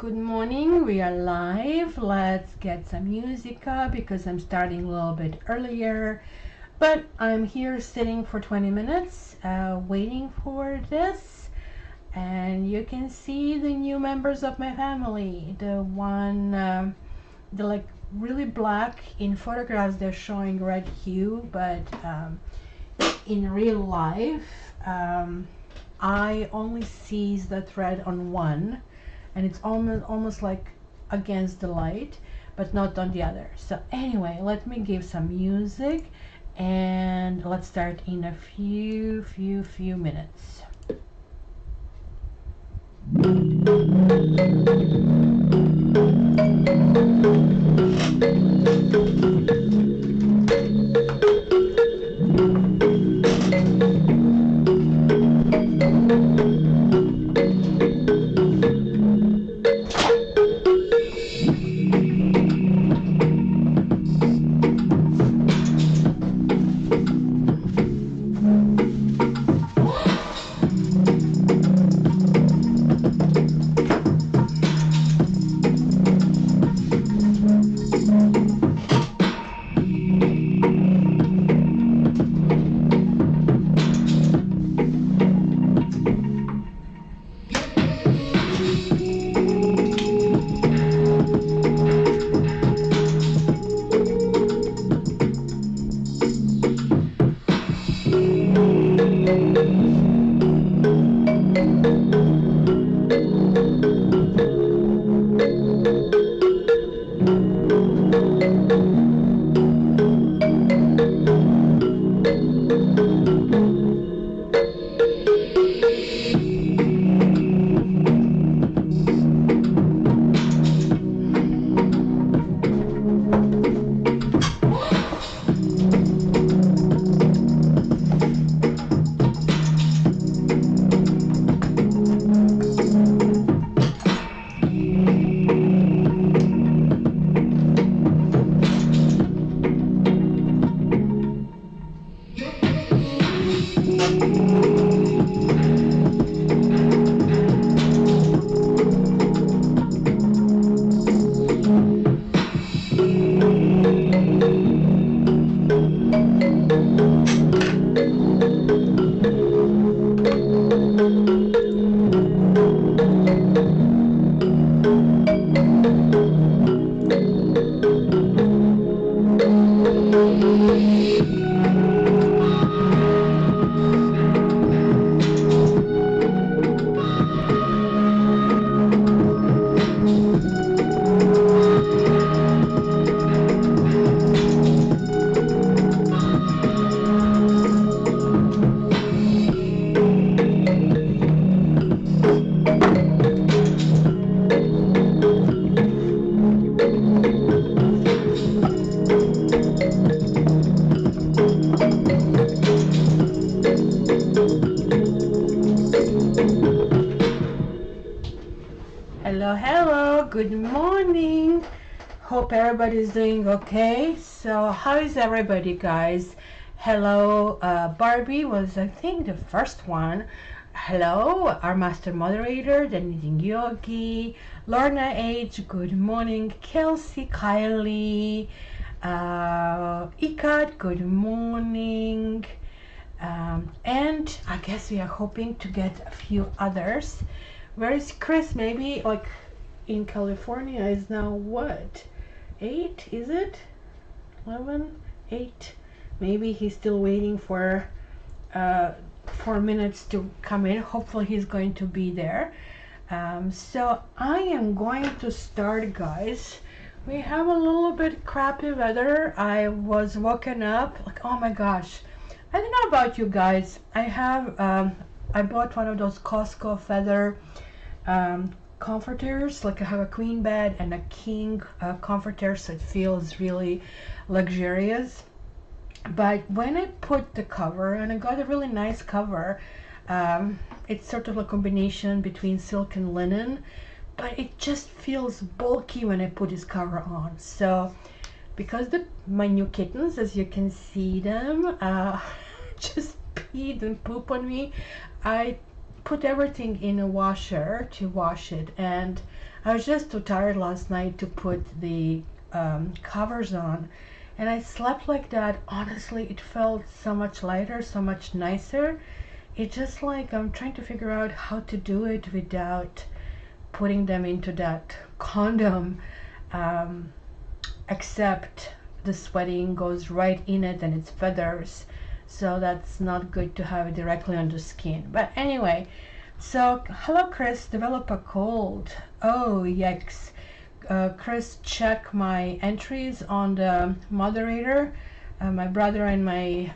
good morning. We are live. Let's get some music up because I'm starting a little bit earlier. But I'm here sitting for 20 minutes waiting for this. And you can see the new members of my family. The one, the like really black. In photographs they're showing red hue, but in real life I only see that red on one, and it's almost like against the light, but not on the other. So anyway, let me give some music and let's start in a few minutes. Hello, good morning. Hope everybody's doing okay. So how is everybody, guys? Hello, Barbie was, I think, the first one. Hello, our master moderator, the knitting yogi, Lorna H, good morning. Kelsey, Kylie, Ikat, good morning. And I guess we are hoping to get a few others. Where is Chris? Maybe like in California is now what? 8, is it? 11? 8? Maybe he's still waiting for 4 minutes to come in. Hopefully he's going to be there. So I am going to start, guys. We have a little bit crappy weather. I was woken up like, oh my gosh. I don't know about you guys. I bought one of those Costco feather comforters. Like I have a queen bed and a king comforter, so it feels really luxurious. But when I put the cover, and I got a really nice cover, it's sort of a combination between silk and linen, but it just feels bulky when I put this cover on. So because my new kittens, as you can see them, just peed and poop on me, I put everything in a washer to wash it, and I was just too tired last night to put the covers on, and I slept like that. Honestly, it felt so much lighter, so much nicer. It's just like I'm trying to figure out how to do it without putting them into that condom, except the sweating goes right in it and it's feathers, so that's not good to have it directly on the skin. But anyway, so hello Chris, develop a cold. Oh yikes. Chris, check my entries on the moderator. My brother and my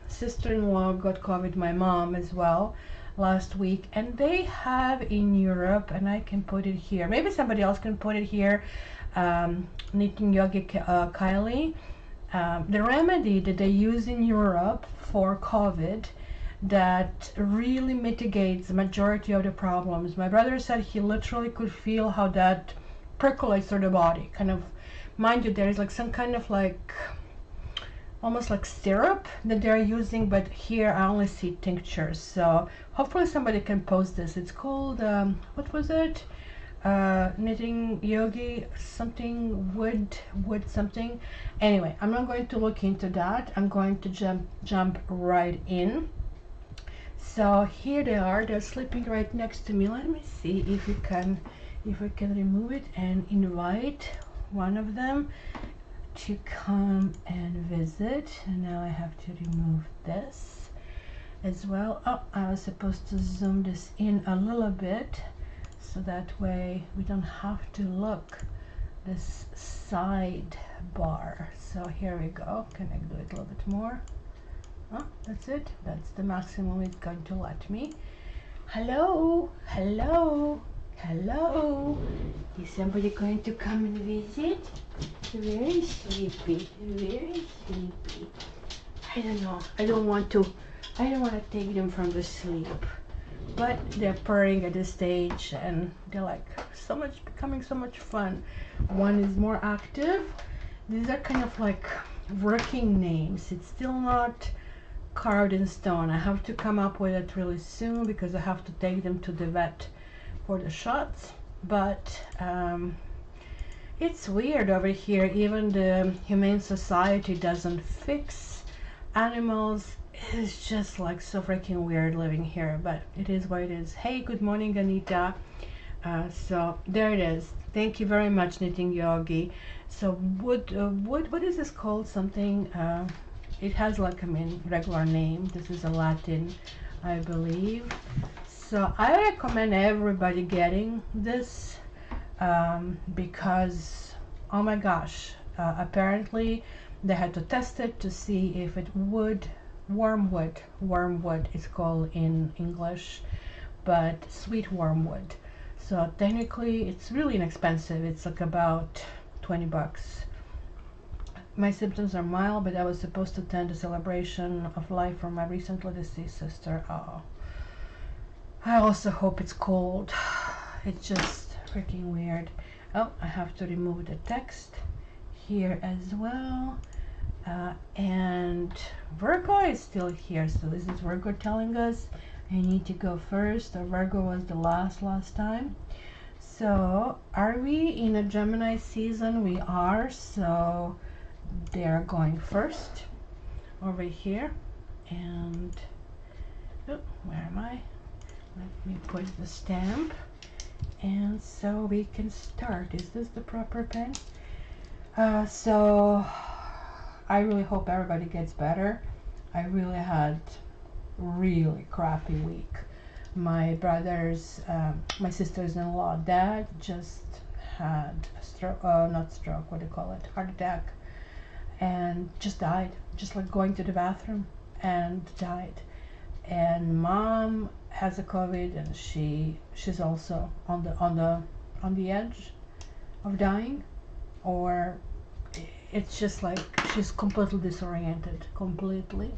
sister-in-law got COVID, my mom as well, last week, and they have in Europe, and I can put it here, maybe somebody else can put it here, Knitting Yogi Kylie, the remedy that they use in Europe for COVID that really mitigates the majority of the problems. My brother said he literally could feel how that percolates through the body, kind of, mind you, there is like some kind of like almost like syrup that they're using, but here I only see tinctures, so hopefully somebody can post this. It's called what was it, Knitting Yogi something, wood something. Anyway, I'm not going to look into that. I'm going to jump right in. So here they are, they're sleeping right next to me. Let me see if we can remove it and invite one of them to come and visit. And now I have to remove this as well. Oh, I was supposed to zoom this in a little bit so that way we don't have to look this side bar. So here we go. Can I do it a little bit more? Oh, that's it. That's the maximum it's going to let me. Hello, hello, hello. Is somebody going to come and visit? Very sleepy, very sleepy. I don't know. I don't want to take them from the sleep, but they're purring at this stage, and they're like becoming so much fun. One is more active. These are kind of like working names. It's still not carved in stone. I have to come up with it really soon because I have to take them to the vet for the shots. But it's weird over here. Even the Humane Society doesn't fix animals. It's just like so freaking weird living here, but it is what it is. Hey, good morning, Anita. So there it is. Thank you very much, Knitting Yogi. So what is this called? Something, it has like a regular name. This is a Latin, I believe. So I recommend everybody getting this because, oh my gosh, apparently they had to test it to see if it would, wormwood is called in English, but sweet wormwood. So technically it's really inexpensive. It's like about 20 bucks. My symptoms are mild, but I was supposed to attend a celebration of life for my recently deceased sister. Oh, I also hope it's cold. It's just freaking weird. Oh, I have to remove the text here as well. And Virgo is still here, so this is Virgo telling us I need to go first, or Virgo was the last time. So are we in a Gemini season? We are, so they're going first over here. And oh, where am I? Let me put the stamp, and so we can start. Is this the proper pen? So I really hope everybody gets better. I really had really crappy week. My brother's, my sister's-in-law dad just had a stroke, not stroke, what do you call it, heart attack, and just died, just like going to the bathroom and died. And mom has a COVID, and she's also on the edge of dying, or it's just like she's completely disoriented, completely.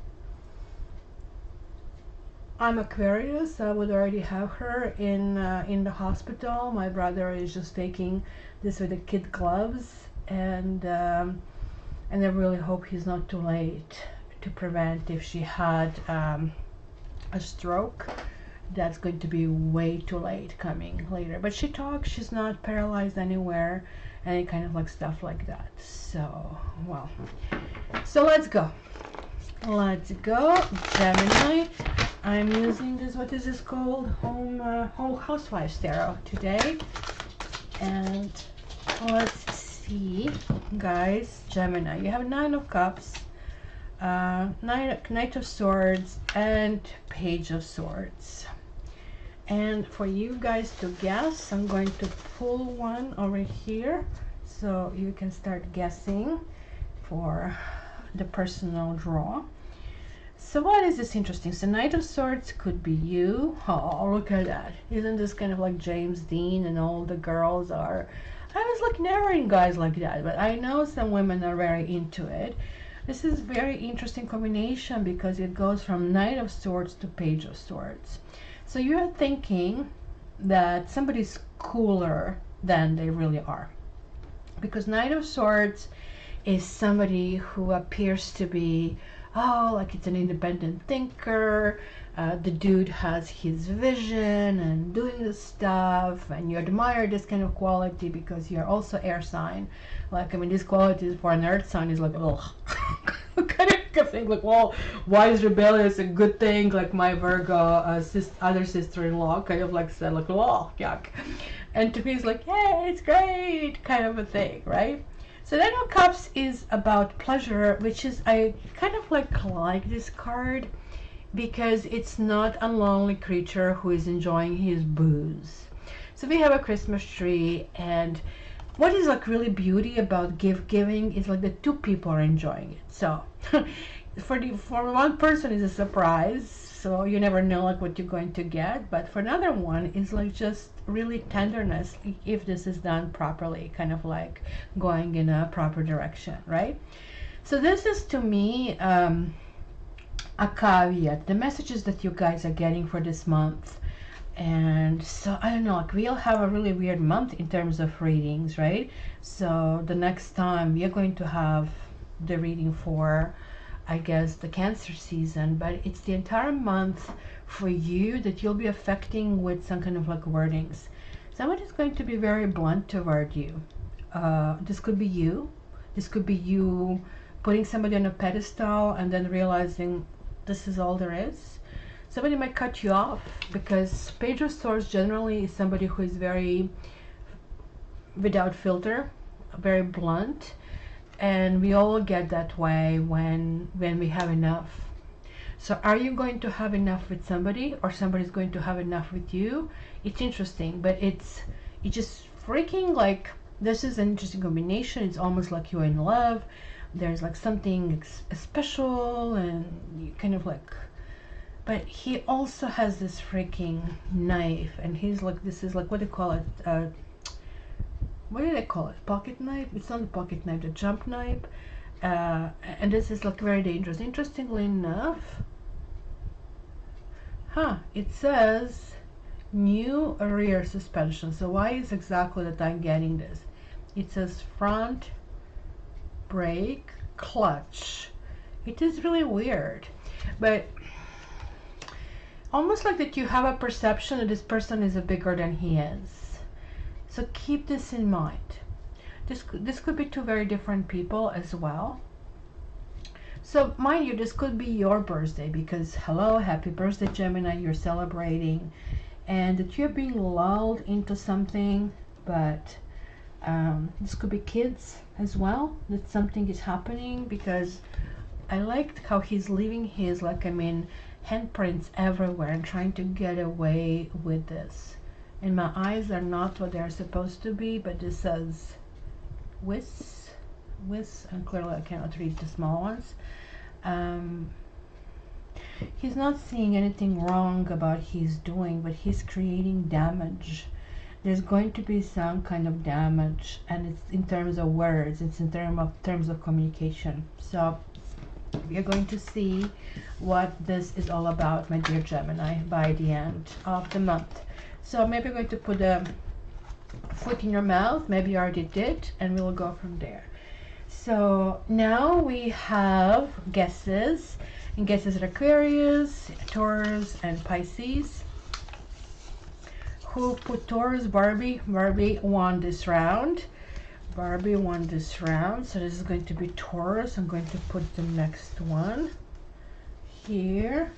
I'm Aquarius. I would already have her in the hospital. My brother is just taking this with the kid gloves, and I really hope he's not too late to prevent if she had a stroke. that's going to be way too late coming later. But she talks, she's not paralyzed anywhere, any kind of like stuff like that. So, well, so let's go. Let's go, Gemini. I'm using this, what is this called? Whole Housewives Tarot today. And let's see, guys, Gemini, you have 9 of Cups, Knight of Swords, and Page of Swords. And for you guys to guess, I'm going to pull one over here so you can start guessing for the personal draw. So what is this interesting? So Knight of Swords could be you. Oh, look at that. Isn't this kind of like James Dean and all the girls are? I was like never in guys like that, but I know some women are very into it. This is very interesting combination because it goes from Knight of Swords to Page of Swords. So you're thinking that somebody's cooler than they really are. Because Knight of Swords is somebody who appears to be, oh, like it's an independent thinker. The dude has his vision and doing this stuff, and you admire this kind of quality because you're also air sign. Like, I mean, these qualities for an earth sign is like, ugh. Kind of think like, well, why is rebellious a good thing? Like my Virgo other sister-in-law kind of like said, like, oh, yuck. And to me, it's like, yeah, it's great, kind of a thing, right? So Nine of Cups is about pleasure, which is, I kind of like this card because it's not a lonely creature who is enjoying his booze. So we have a Christmas tree, and what is like really beauty about giving is like the two people are enjoying it. So for one person is a surprise, so you never know like what you're going to get, but for another one it's like just really tenderness if this is done properly, kind of like going in a proper direction, right? So this is to me a caveat, the messages that you guys are getting for this month. And so I don't know, like we'll have a really weird month in terms of readings, right? So the next time we are going to have the reading for, I guess, the Cancer season, but it's the entire month for you that you'll be affecting with some kind of like wordings. Somebody's going to be very blunt toward you. This could be you. This could be you putting somebody on a pedestal and then realizing this is all there is. Somebody might cut you off because Page of Swords generally is somebody who is very without filter, very blunt, and we all get that way when we have enough. So are you going to have enough with somebody, or somebody's going to have enough with you? It's interesting, but it's just freaking like, this is an interesting combination. It's almost like you're in love. There's like something special, and you kind of like, but he also has this freaking knife, and he's like, this is like, what do they call it? What do they call it? Pocket knife? It's not a pocket knife, the jump knife. And this is like very dangerous. Interestingly enough, it says new rear suspension. So why is exactly that I'm getting this? It says front brake clutch. It is really weird, but almost like that you have a perception that this person is bigger than he is. So keep this in mind. This could be two very different people as well. So mind you, this could be your birthday, because hello, happy birthday Gemini, you're celebrating, and that you're being lulled into something. But this could be kids as well, that something is happening, because I liked how he's leaving his, like, I mean, handprints everywhere and trying to get away with this. And my eyes are not what they're supposed to be, but this says whiz, and clearly I cannot read the small ones. He's not seeing anything wrong about he's doing, but he's creating damage. There's going to be some kind of damage, and it's in terms of words, it's in terms of communication. So we are going to see what this is all about, my dear Gemini, by the end of the month. So maybe I'm going to put a foot in your mouth, maybe you already did, and we'll go from there. So now we have guesses, and guesses at Aquarius, Taurus, and Pisces. Who put Taurus? Barbie. Barbie won this round. Barbie won this round. So this is going to be Taurus. I'm going to put the next one here.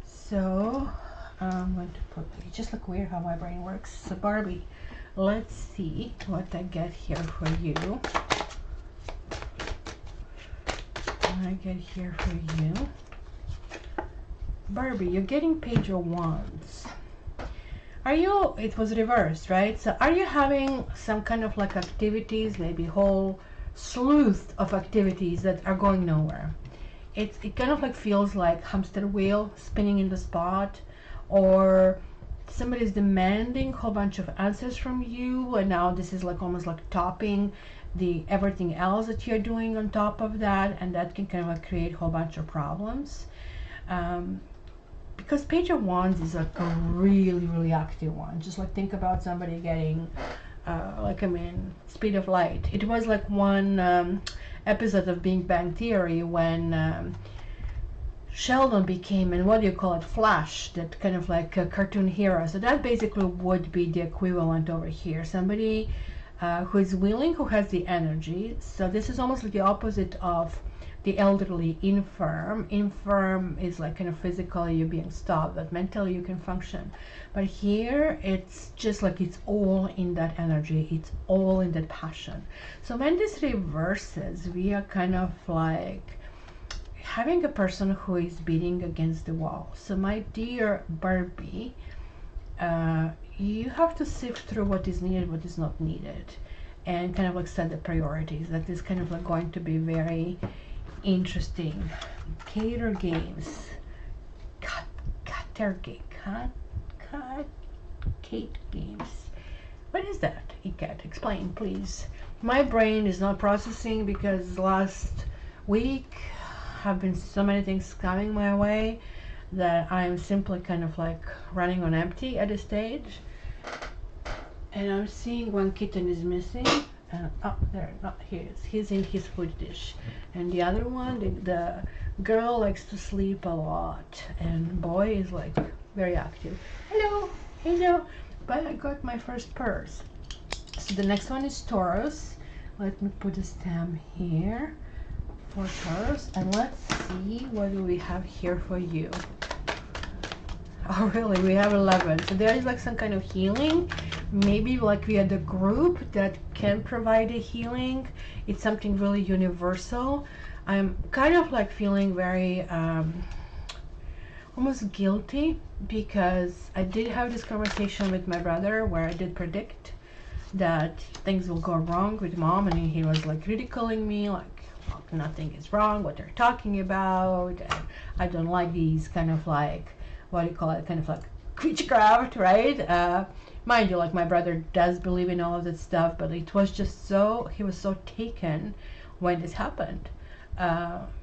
So I'm going to put, just look weird how my brain works. So Barbie, let's see what I get here for you. What I get here for you. Barbie, you're getting Page of Wands. Are you, it was reversed, right? So are you having some kind of like activities, maybe whole slew of activities that are going nowhere? It kind of like feels like hamster wheel spinning in the spot, or somebody's demanding a whole bunch of answers from you, and now this is like almost like topping the everything else that you're doing on top of that, and that can kind of like create a whole bunch of problems. Because Page of Wands is like a really active one. Just like think about somebody getting speed of light. It was like one episode of Big Bang Theory when Sheldon became, and what do you call it, Flash, that kind of like a cartoon hero. So that basically would be the equivalent over here. Somebody who is willing, who has the energy. So this is almost like the opposite of the elderly infirm. Infirm is like kind of physically you being stopped, but mentally you can function. But here it's just like it's all in that energy, it's all in that passion. So when this reverses, we are kind of like having a person who is beating against the wall. So my dear Barbie, you have to sift through what is needed, what is not needed, and kind of like set the priorities. That is kind of like going to be very interesting. Cater games. Kate games. What is that? Ikat, explain please. My brain is not processing because last week have been so many things coming my way that I'm simply kind of like running on empty at this stage. And I'm seeing one kitten is missing. Oh, there, not his. He's in his food dish. And the other one, the girl likes to sleep a lot, and boy is like very active. Hello, hello. But I got my first purse. So the next one is Taurus. Let me put a stamp here for Taurus, and let's see what do we have here for you. Oh really, we have 11. So there is like some kind of healing. Maybe like we are the group that can provide a healing. It's something really universal. I'm kind of like feeling very almost guilty because I did have this conversation with my brother where I did predict that things will go wrong with mom, and he was like ridiculing me like, well, nothing is wrong, what they're talking about, and I don't like these kind of like, what do you call it, kind of like witchcraft, right? Mind you, like my brother does believe in all of that stuff, but it was just so, he was so taken when this happened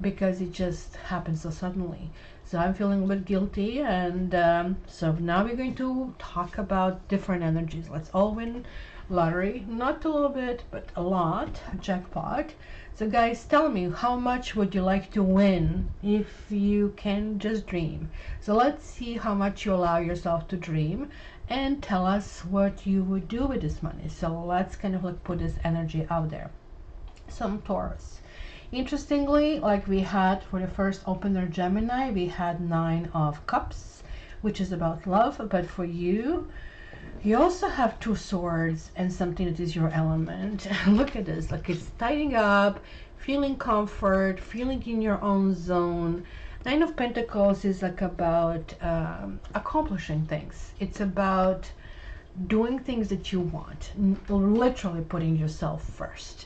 because it just happened so suddenly. So I'm feeling a bit guilty, and so now we're going to talk about different energies. Let's all win lottery, not a little bit, but a lot, jackpot. So guys, tell me, how much would you like to win if you can just dream? So let's see how much you allow yourself to dream, and tell us what you would do with this money. So let's kind of like put this energy out there. Some Taurus. Interestingly, like we had for the first opener Gemini, we had 9 of Cups, which is about love. But for you, you also have 2 swords and something that is your element. Look at this, like it's tidying up, feeling comfort, feeling in your own zone. 9 of Pentacles is like about accomplishing things. It's about doing things that you want, literally putting yourself first.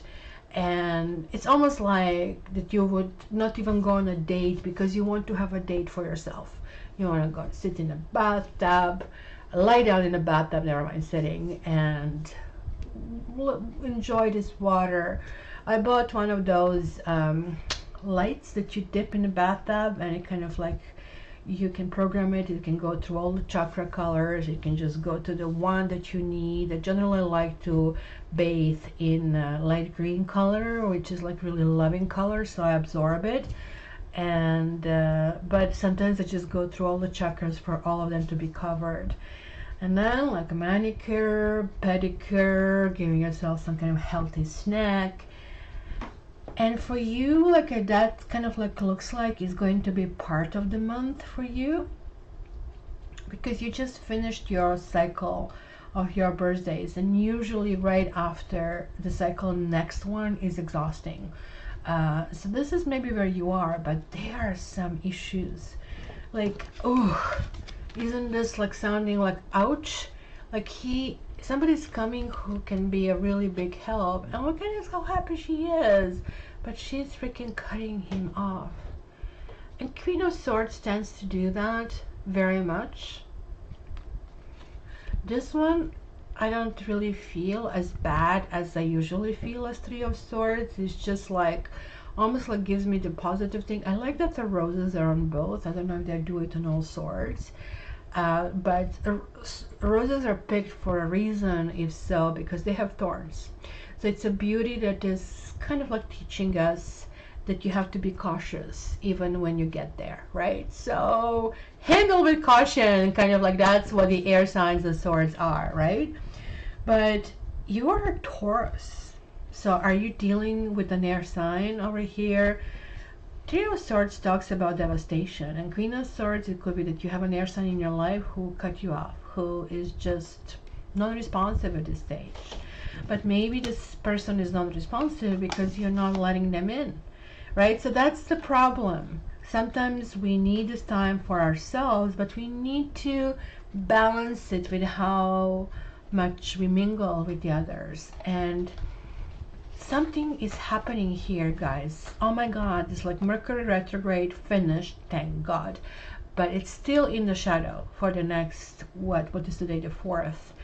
And it's almost like that you would not even go on a date because you want to have a date for yourself. You want to go sit in a bathtub, lie down in a bathtub, never mind sitting, and enjoy this water. I bought one of those lights that you dip in the bathtub, and it kind of like, you can program it. You can go through all the chakra colors. You can just go to the one that you need. I generally like to bathe in light green color, which is like really loving color, so I absorb it. And but sometimes I just go through all the chakras for all of them to be covered. And then like a manicure, pedicure, giving yourself some kind of healthy snack. And for you, like that kind of like looks like is going to be part of the month for you, because you just finished your cycle of your birthdays, and usually right after the cycle, next one is exhausting. So this is maybe where you are, but there are some issues. Like, oh, isn't this like sounding like ouch? Like somebody's coming who can be a really big help, and look at how happy she is, but she's freaking cutting him off. And Queen of Swords tends to do that very much. This one, I don't really feel as bad as I usually feel as Three of Swords. It's just like, almost like gives me the positive thing. I like that the roses are on both. I don't know if they do it on all swords. But roses are picked for a reason, if so, because they have thorns. So it's a beauty that is kind of like teaching us that you have to be cautious even when you get there, right? So handle with caution, kind of like that's what the air signs of swords are, right? But you are a Taurus. So are you dealing with an air sign over here? Three of Swords talks about devastation, and Queen of Swords, it could be that you have an air sign in your life who cut you off, who is just non-responsive at this stage. But maybe this person is non-responsive because you're not letting them in, right? So that's the problem. Sometimes we need this time for ourselves, but we need to balance it with how much we mingle with the others. And something is happening here, guys. Oh my God, it's like Mercury retrograde finished, thank God. But it's still in the shadow for the next, what is today, the 4th?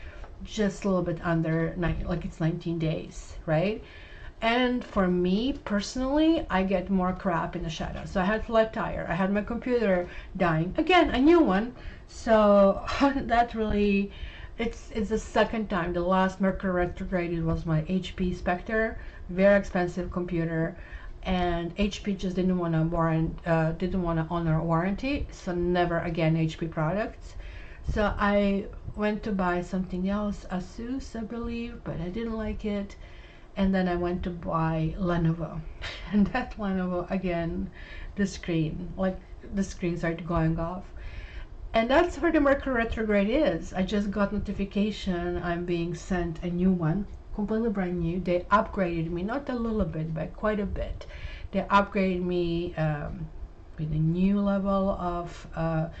Just a little bit under, like it's 19 days, right? And for me personally, I get more crap in the shadow. So I had flat tire, I had my computer dying. Again, a new one. So that really, it's the second time. The last Mercury retrograde, it was my HP Spectre, very expensive computer, and HP just didn't want to honor warranty, so never again HP products. So I went to buy something else, Asus I believe, but I didn't like it. And then I went to buy Lenovo, and that Lenovo, again, the screen started going off. And that's where the Mercury retrograde is. I just got notification I'm being sent a new one, completely brand new. They upgraded me, not a little bit, but quite a bit. They upgraded me with a new level of a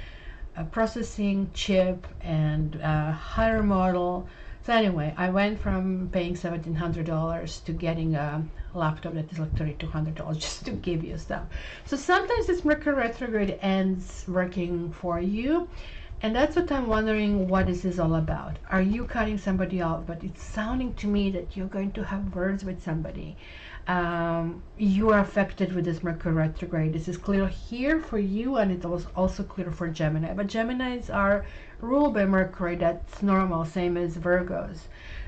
processing chip and a higher model. So anyway, I went from paying $1,700 to getting a laptop that is like $3,200, just to give you stuff. So sometimes this Mercury retrograde ends working for you, and that's what I'm wondering, what is this all about? Are you cutting somebody off? But it's sounding to me that you're going to have words with somebody. You are affected with this Mercury retrograde. This is clear here for you, and it was also clear for Gemini. But Geminis are ruled by Mercury. That's normal, same as Virgos.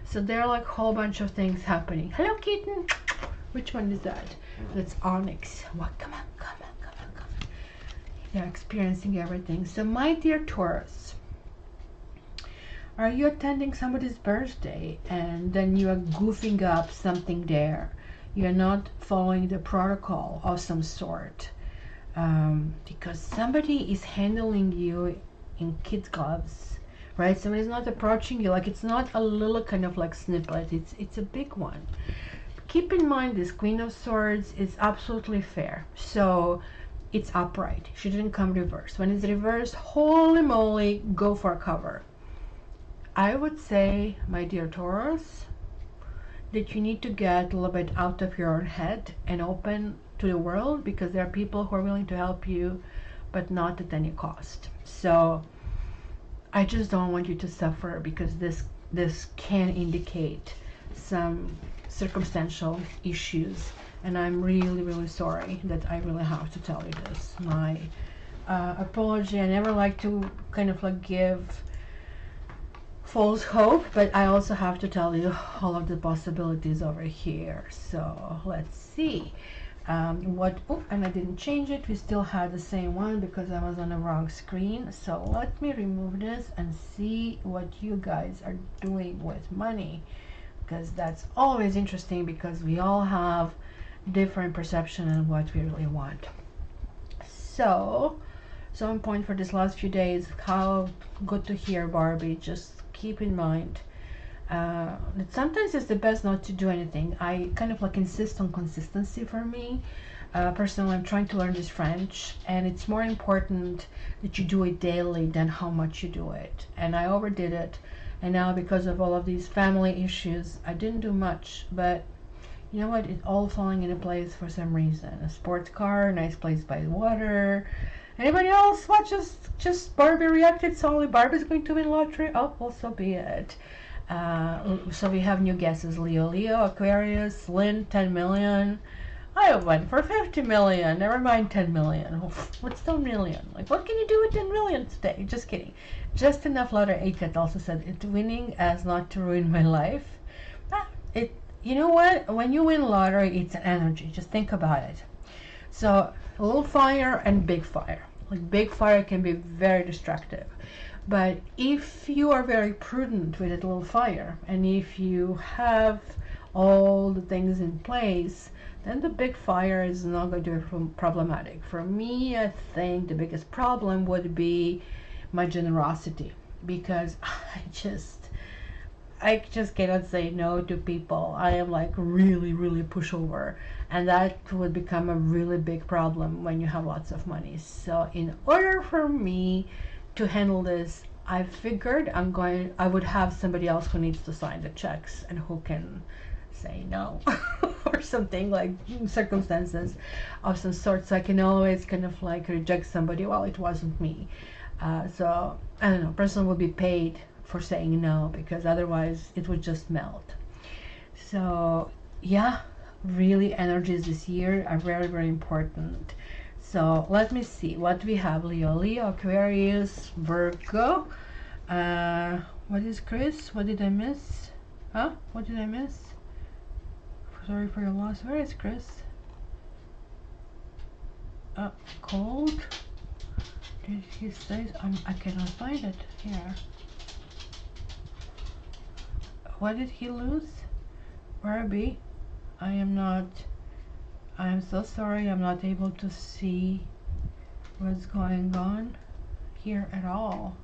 So there are like a whole bunch of things happening. Hello, kitten. Which one is that? That's Onyx. What? Come on. They're experiencing everything. So my dear Taurus, are you attending somebody's birthday and then you are goofing up something there? You're not following the protocol of some sort, because somebody is handling you in kid gloves, right? Somebody's not approaching you, like it's not a little kind of like snippet, it's a big one. Keep in mind this Queen of Swords is absolutely fair, so it's upright. She didn't come reversed. When it's reversed, holy moly, go for cover. I would say, my dear Taurus, that you need to get a little bit out of your own head and open to the world, because there are people who are willing to help you, but not at any cost. So I just don't want you to suffer, because this can indicate some circumstantial issues, and I'm really sorry that I really have to tell you this. My apology. I never like to kind of like give false hope, but I also have to tell you all of the possibilities over here. So let's see. And I didn't change it. We still had the same one because I was on the wrong screen. So let me remove this and see what you guys are doing with money, because that's always interesting, because we all have different perception on what we really want. So on point for this last few days, how good to hear, Barbie. Just keep in mind that sometimes it's the best not to do anything. I kind of like insist on consistency for me. Personally, I'm trying to learn this French, and it's more important that you do it daily than how much you do it. And I overdid it, and now because of all of these family issues, I didn't do much. But you know what? It's all falling into place for some reason. A sports car, a nice place by the water. Anybody else watches just Barbie reacted? So only Barbie's going to win lottery? Oh, well, so be it. So we have new guesses. Leo, Aquarius, Lynn, 10 million. I went for 50 million. Never mind 10 million. What's 10 million? Like, what can you do with 10 million today? Just kidding. Just enough lottery. ACAT also said, it's winning as not to ruin my life. You know what? When you win lottery, it's an energy. Just think about it. So a little fire and big fire. Like, big fire can be very destructive. But if you are very prudent with a little fire, and if you have all the things in place, then the big fire is not going to be problematic. For me, I think the biggest problem would be my generosity, because I just cannot say no to people. I am like really pushover, and that would become a really big problem when you have lots of money. So in order for me to handle this, I figured I would have somebody else who needs to sign the checks and who can say no or something, like circumstances of some sort, so I can always kind of like reject somebody. Well, it wasn't me. So I don't know, person will be paid for saying no, because otherwise it would just melt. So yeah, really energies this year are very important. So let me see what we have. Leo, Aquarius, Virgo. What is Chris? What did I miss? What did I miss? Sorry for your loss. Where is Chris? Cold. Did he say? I cannot find it here. What did he lose? Barbie, I am so sorry. I'm not able to see what's going on here at all.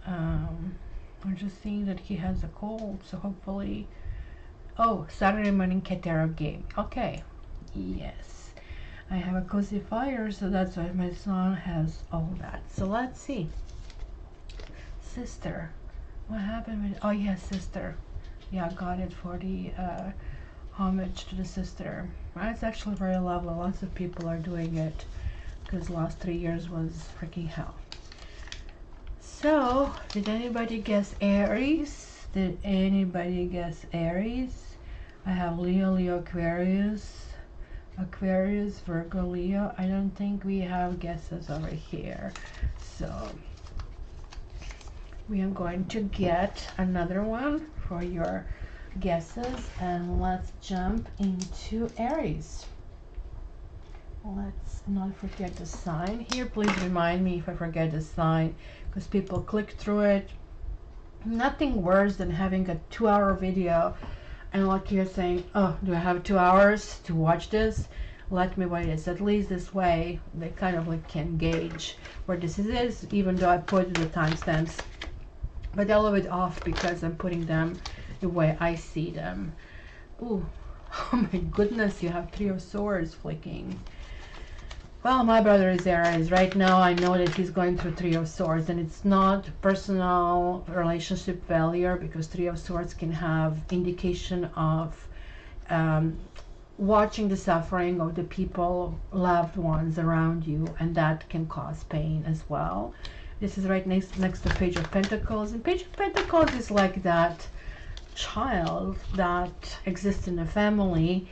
I'm just seeing that he has a cold, so hopefully. Oh, Saturday morning CatTarot game. Okay, yes, I have a cozy fire, so that's why my son has all that. So let's see. Sister, what happened with? Oh yes, sister. Yeah, got it for the homage to the sister. It's actually very lovely. Lots of people are doing it because last 3 years was freaking hell. So, did anybody guess Aries? Did anybody guess Aries? I have Leo, Aquarius, Virgo, Leo. I don't think we have guesses over here. So, we are going to get another one for your guesses, and let's jump into Aries. Let's not forget the sign here. Please remind me if I forget the sign, because people click through it. Nothing worse than having a 2-hour video and like you're saying, oh, do I have 2 hours to watch this? Let me wait. It's at least this way they kind of like can gauge where this is, even though I put the timestamps, but they're a little bit off because I'm putting them the way I see them. Ooh, oh my goodness, you have 3 of Swords flicking. Well, my brother is Aries. Right now I know that he's going through 3 of Swords, and it's not personal relationship failure, because 3 of Swords can have indication of watching the suffering of the people, loved ones around you, and that can cause pain as well. This is right next to Page of Pentacles, and Page of Pentacles is like that child that exists in a family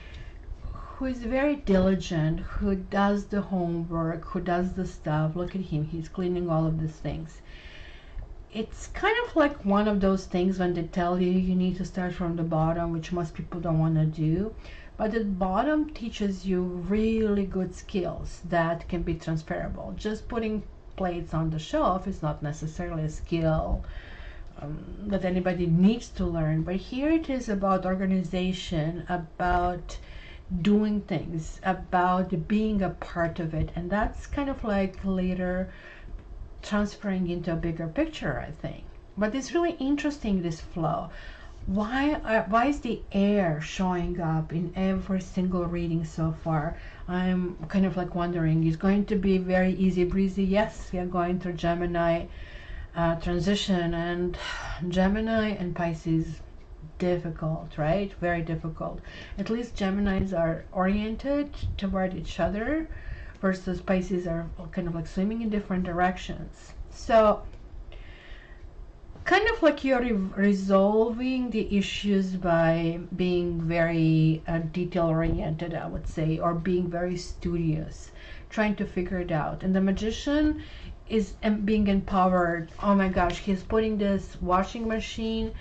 who is very diligent, who does the homework, who does the stuff. Look at him, he's cleaning all of these things. It's kind of like one of those things when they tell you you need to start from the bottom, which most people don't want to do. but the bottom teaches you really good skills that can be transferable. Just putting plates on the shelf is not necessarily a skill that anybody needs to learn, but here it is about organization, about doing things, about being a part of it, and that's kind of like later transferring into a bigger picture, I think. But it's really interesting, this flow. Why is the air showing up in every single reading so far? I'm kind of like wondering, is going to be very easy breezy? Yes, we are going through Gemini transition, and Gemini and Pisces, difficult, right? Very difficult. At least Geminis are oriented toward each other, versus Pisces are kind of like swimming in different directions. So kind of like you're resolving the issues by being very detail oriented, I would say, or being very studious, trying to figure it out. And the Magician is being empowered. Oh my gosh, he's putting this washing machine.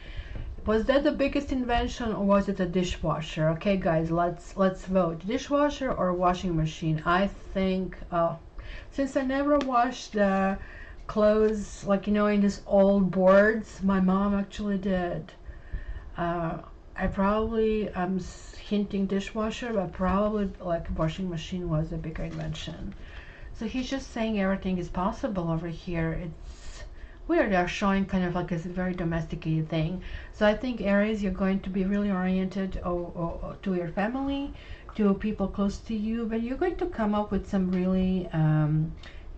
Was that the biggest invention, or was it a dishwasher? Okay guys, let's vote. Dishwasher or washing machine? I think since I never washed the clothes, like, you know, in these old boards, my mom actually did. I probably, I'm hinting dishwasher, but probably like washing machine was a bigger invention. So he's just saying everything is possible over here. It's weird, they're showing kind of like a very domesticated thing. So I think Aries, you're going to be really oriented to your family, to people close to you, but you're going to come up with some really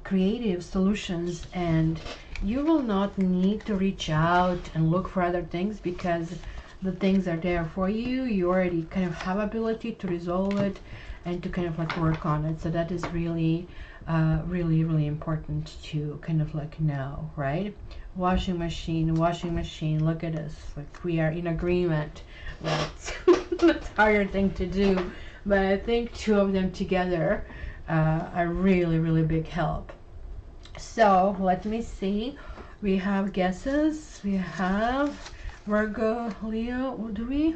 creative solutions, and you will not need to reach out and look for other things, because the things are there for you. You already kind of have ability to resolve it and to kind of like work on it. So that is really really important to kind of like know, right? Washing machine, look at us, like we are in agreement. That's that's a harder thing to do, but I think two of them together are really big help. So let me see, we have guesses. We have Virgo, Leo. Do we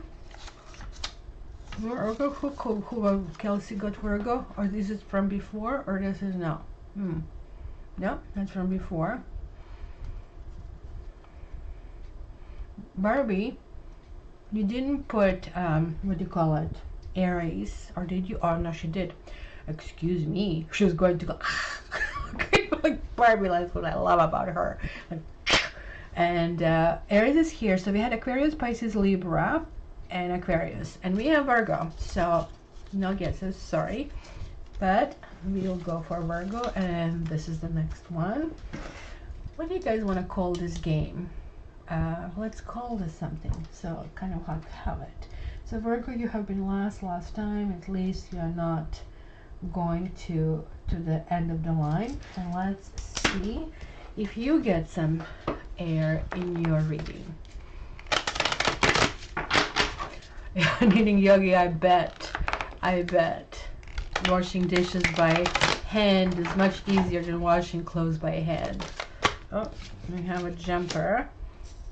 Virgo? Who Kelsey got Virgo? Or this is from before, or this is no? No, that's from before. Barbie, you didn't put what do you call it, Aries, or did you? Oh no, she did. Excuse me, she was going to go like Barbie. That's what I love about her. And Aries is here, so we had Aquarius, Pisces, Libra, and Aquarius, and we have Virgo. So no guesses, sorry, but we'll go for Virgo, and this is the next one. What do you guys want to call this game? Let's call this something, so kind of like have it. So Virgo, you have been last time. At least you're not going to the end of the line. And let's see if you get some air in your reading. Needing yogi, I bet washing dishes by hand is much easier than washing clothes by hand. Oh, we have a jumper.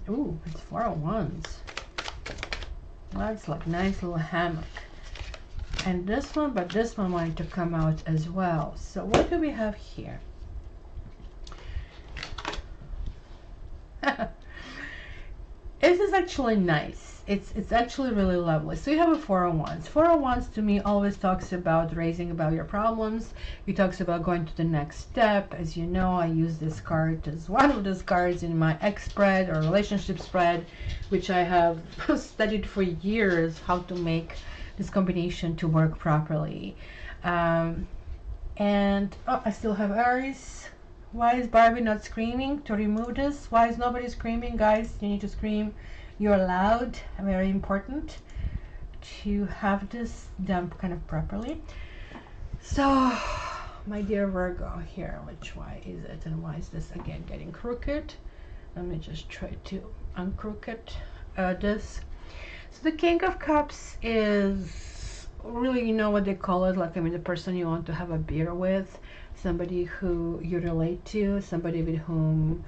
Ooh, it's 4 of Wands. That's like nice little hammock. And this one, but this one wanted to come out as well. So what do we have here? This is actually nice. It's actually really lovely. So you have a 4 of Wands. 4 of Wands to me always talks about raising above your problems. It talks about going to the next step. As you know, I use this card as one of those cards in my X spread or relationship spread, which I have studied for years how to make this combination to work properly. And oh, I still have Aries. Why is Barbie not screaming to remove this? Why is nobody screaming? Guys, you need to scream. You're loud. Very important to have this done kind of properly. So my dear Virgo here, why is it, and why is this again getting crooked? Let me just try to uncrooked this. So the King of Cups is really, you know what they call it, like, I mean, the person you want to have a beer with, somebody who you relate to, somebody with whom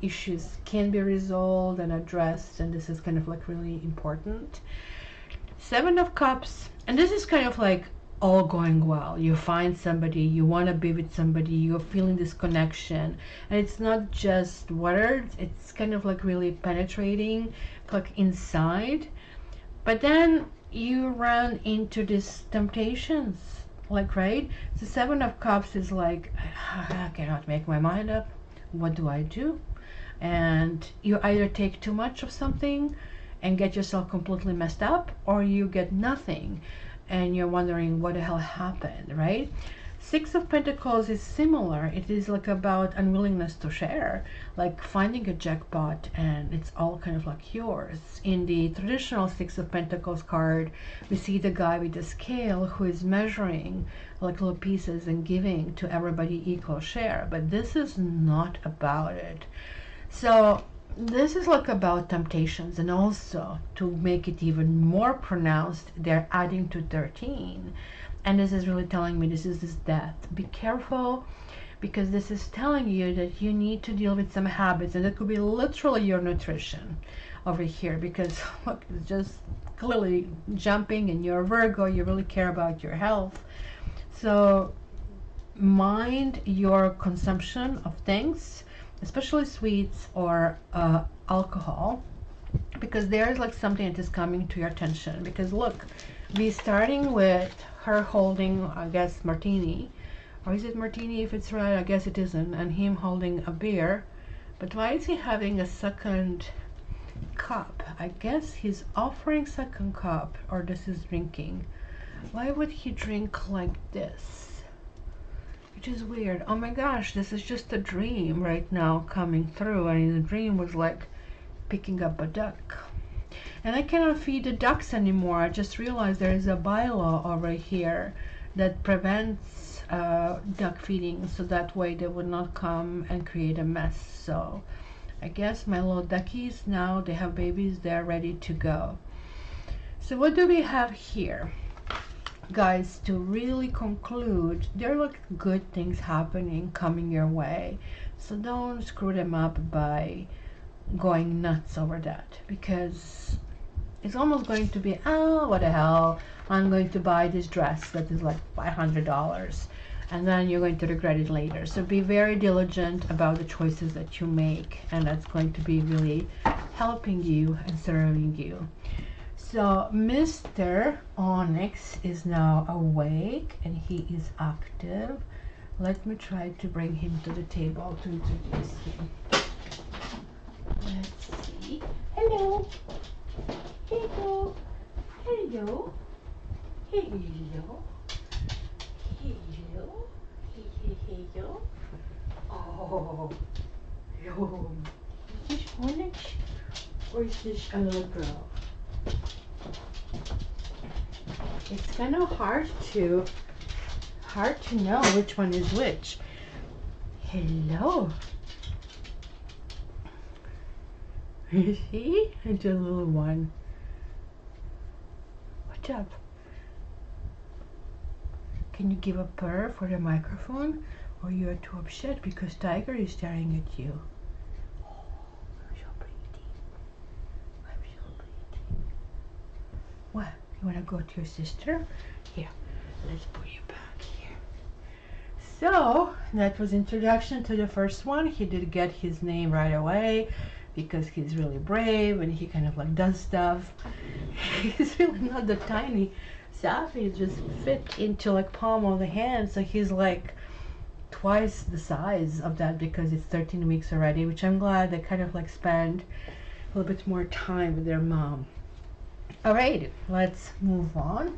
issues can be resolved and addressed, and this is kind of like really important. Seven of Cups, and this is kind of like all going well. You find somebody, you want to be with somebody, you're feeling this connection, and it's not just words, it's kind of like really penetrating, like inside. But then you run into these temptations, like, right? The Seven of Cups is like, I cannot make my mind up. What do I do? And you either take too much of something and get yourself completely messed up, or you get nothing and you're wondering what the hell happened, right? Six of Pentacles is similar. It is like about unwillingness to share, like finding a jackpot and it's all kind of like yours. In the traditional Six of Pentacles card, we see the guy with the scale who is measuring like little pieces and giving to everybody equal share, but this is not about it. So this is like about temptations, and also to make it even more pronounced, they're adding to 13. And this is really telling me this is this death. Be careful, because this is telling you that you need to deal with some habits, and it could be literally your nutrition over here, because look, it's just clearly jumping, and you're a Virgo, you really care about your health. So mind your consumption of things, especially sweets or alcohol, because there's like something that is coming to your attention. Because look, we starting with her holding, I guess, martini, or is it martini if it's right? I guess it isn't, and him holding a beer. But why is he having a second cup? I guess he's offering second cup, or this is drinking. Why would he drink like this? Which is weird. Oh my gosh, this is just a dream right now coming through, and the dream was like picking up a duck. And I cannot feed the ducks anymore. I just realized there is a bylaw over here that prevents duck feeding, so that way they would not come and create a mess. So I guess my little duckies, now they have babies, they're ready to go. So what do we have here? Guys, to really conclude, there are like good things happening coming your way. So don't screw them up by going nuts over that, because it's almost going to be, oh, what the hell, I'm going to buy this dress that is like $500, and then you're going to regret it later. So be very diligent about the choices that you make, and that's going to be really helping you and serving you. So Mr. Onyx is now awake and he is active. Let me try to bring him to the table to introduce him. Let's see. Hello. Hello. Hello. Hello. Hello. Hello. Oh. Hello. Is this Onyx or is this a little girl? It's kind of hard to know which one is which. Hello. You see? It's a little one. What's up? Can you give a purr for the microphone? Or you're too upset because Tiger is staring at you? Oh, I'm so pretty. I'm so pretty. What? You want to go to your sister? Here, let's put you back here. So, that was introduction to the first one. He did get his name right away because he's really brave and he kind of like does stuff. He's really not that tiny. Safi just fit into like palm of the hand, so he's like twice the size of that because it's 13 weeks already, which I'm glad they kind of like spend a little bit more time with their mom. Alright, let's move on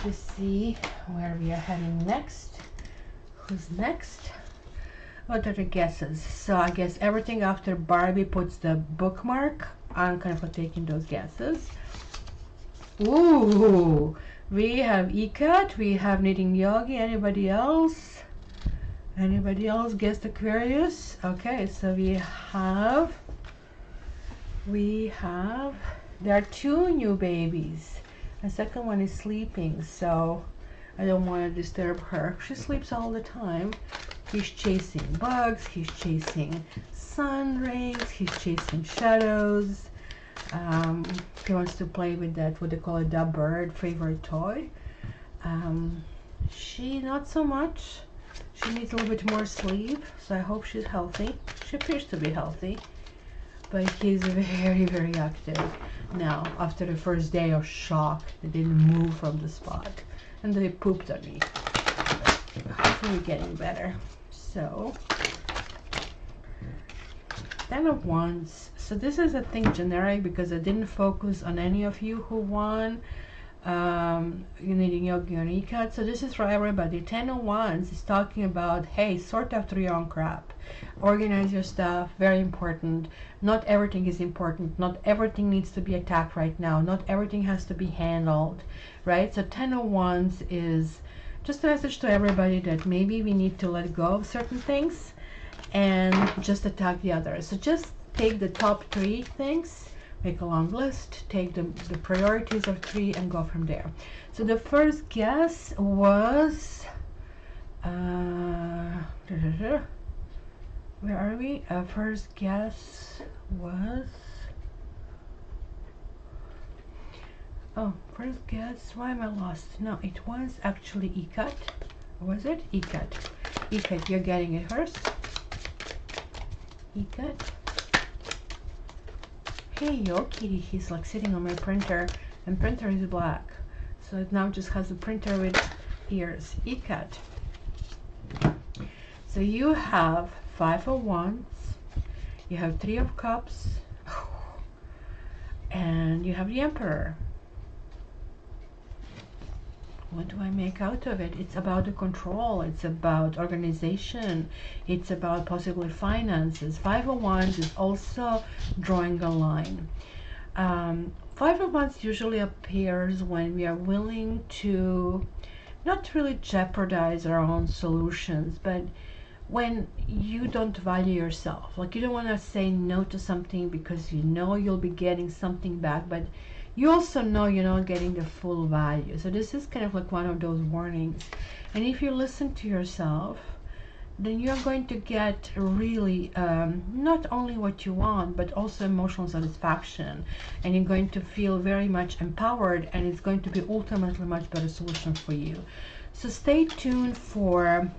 to see where we are heading next. Who's next? What are the guesses? So I guess everything after Barbie puts the bookmark. I'm kind of taking those guesses. Ooh, we have Ikat, we have Knitting Yogi. Anybody else? Anybody else guessed Aquarius? Okay, so we have there are two new babies. The second one is sleeping, so I don't want to disturb her. She sleeps all the time. He's chasing bugs, he's chasing sun rays, he's chasing shadows. He wants to play with that, what they call it, that bird favorite toy. She not so much. She needs a little bit more sleep, so I hope she's healthy. She appears to be healthy, but he's very, very active now. After the first day of shock, they didn't move from the spot, and they pooped on me. Hopefully getting better. So, 10 of Wands. So this is, I think, generic because I didn't focus on any of you who won. You needing yogi or ikat. So this is for everybody. 10 of Wands is talking about, hey, sort out through your own crap. Organize your stuff. Very important. Not everything is important. Not everything needs to be attacked right now. Not everything has to be handled, right? So 10 of Wands is just a message to everybody that maybe we need to let go of certain things and just attack the others. So just take the top 3 things, make a long list, take the priorities of 3 and go from there. So the first guess was, where are we? First guess was, first guess, why am I lost? No, it was actually ikat. Was it? Ikat. Ikat, you're getting it first. Ikat. Hey, yo, kitty, he's like sitting on my printer, and printer is black. So it now just has a printer with ears. Ikat. So you have 5 of Wands, you have 3 of Cups, and you have the Emperor. What do I make out of it? It's about the control. It's about organization. It's about possibly finances. 5 of Wands is also drawing a line. 5 of Wands usually appears when we are willing to not really jeopardize our own solutions, but when you don't value yourself. Like you don't want to say no to something because you know you'll be getting something back, but you also know you're not getting the full value. So this is kind of like one of those warnings. And if you listen to yourself, then you're going to get really not only what you want, but also emotional satisfaction. And you're going to feel very much empowered, and it's going to be ultimately a much better solution for you. So stay tuned for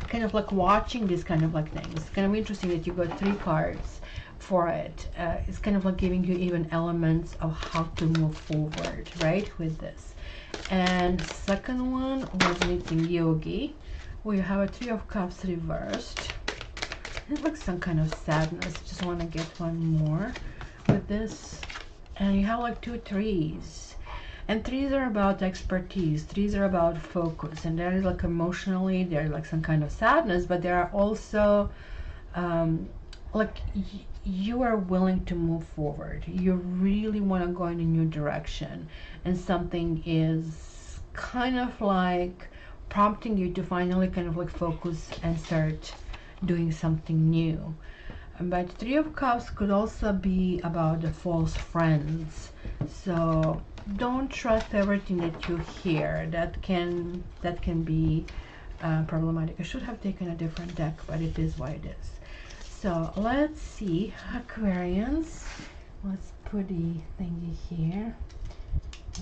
kind of like watching these kind of like things. It's kind of interesting that you got 3 cards for it. It's kind of like giving you even elements of how to move forward, right, with this. And second one was meeting yogi. We have a 3 of Cups reversed. It looks some kind of sadness. Just want to get one more with this. And you have like 2 3s. And 3s are about expertise. 3s are about focus. And there is like emotionally, there's like some kind of sadness, but there are also like you are willing to move forward. You really want to go in a new direction, and something is kind of like prompting you to finally kind of like focus and start doing something new. But 3 of Cups could also be about the false friends. So don't trust everything that you hear. That can be problematic. I should have taken a different deck, but it is what it is. So let's see, Aquarians. Let's put the thingy here.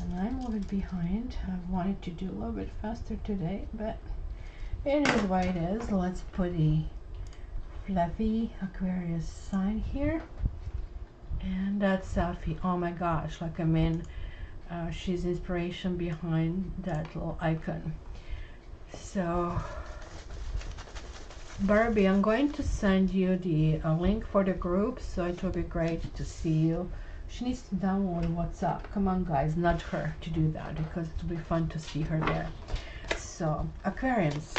And I'm a little bit behind. I wanted to do a little bit faster today, but it is what it is. Let's put the fluffy Aquarius sign here. And that's Safi. Oh my gosh, like I mean, she's inspiration behind that little icon. So Barbie, I'm going to send you the link for the group, so it will be great to see you. She needs to download WhatsApp. Come on guys, nudge her to do that because it will be fun to see her there. So Aquarians,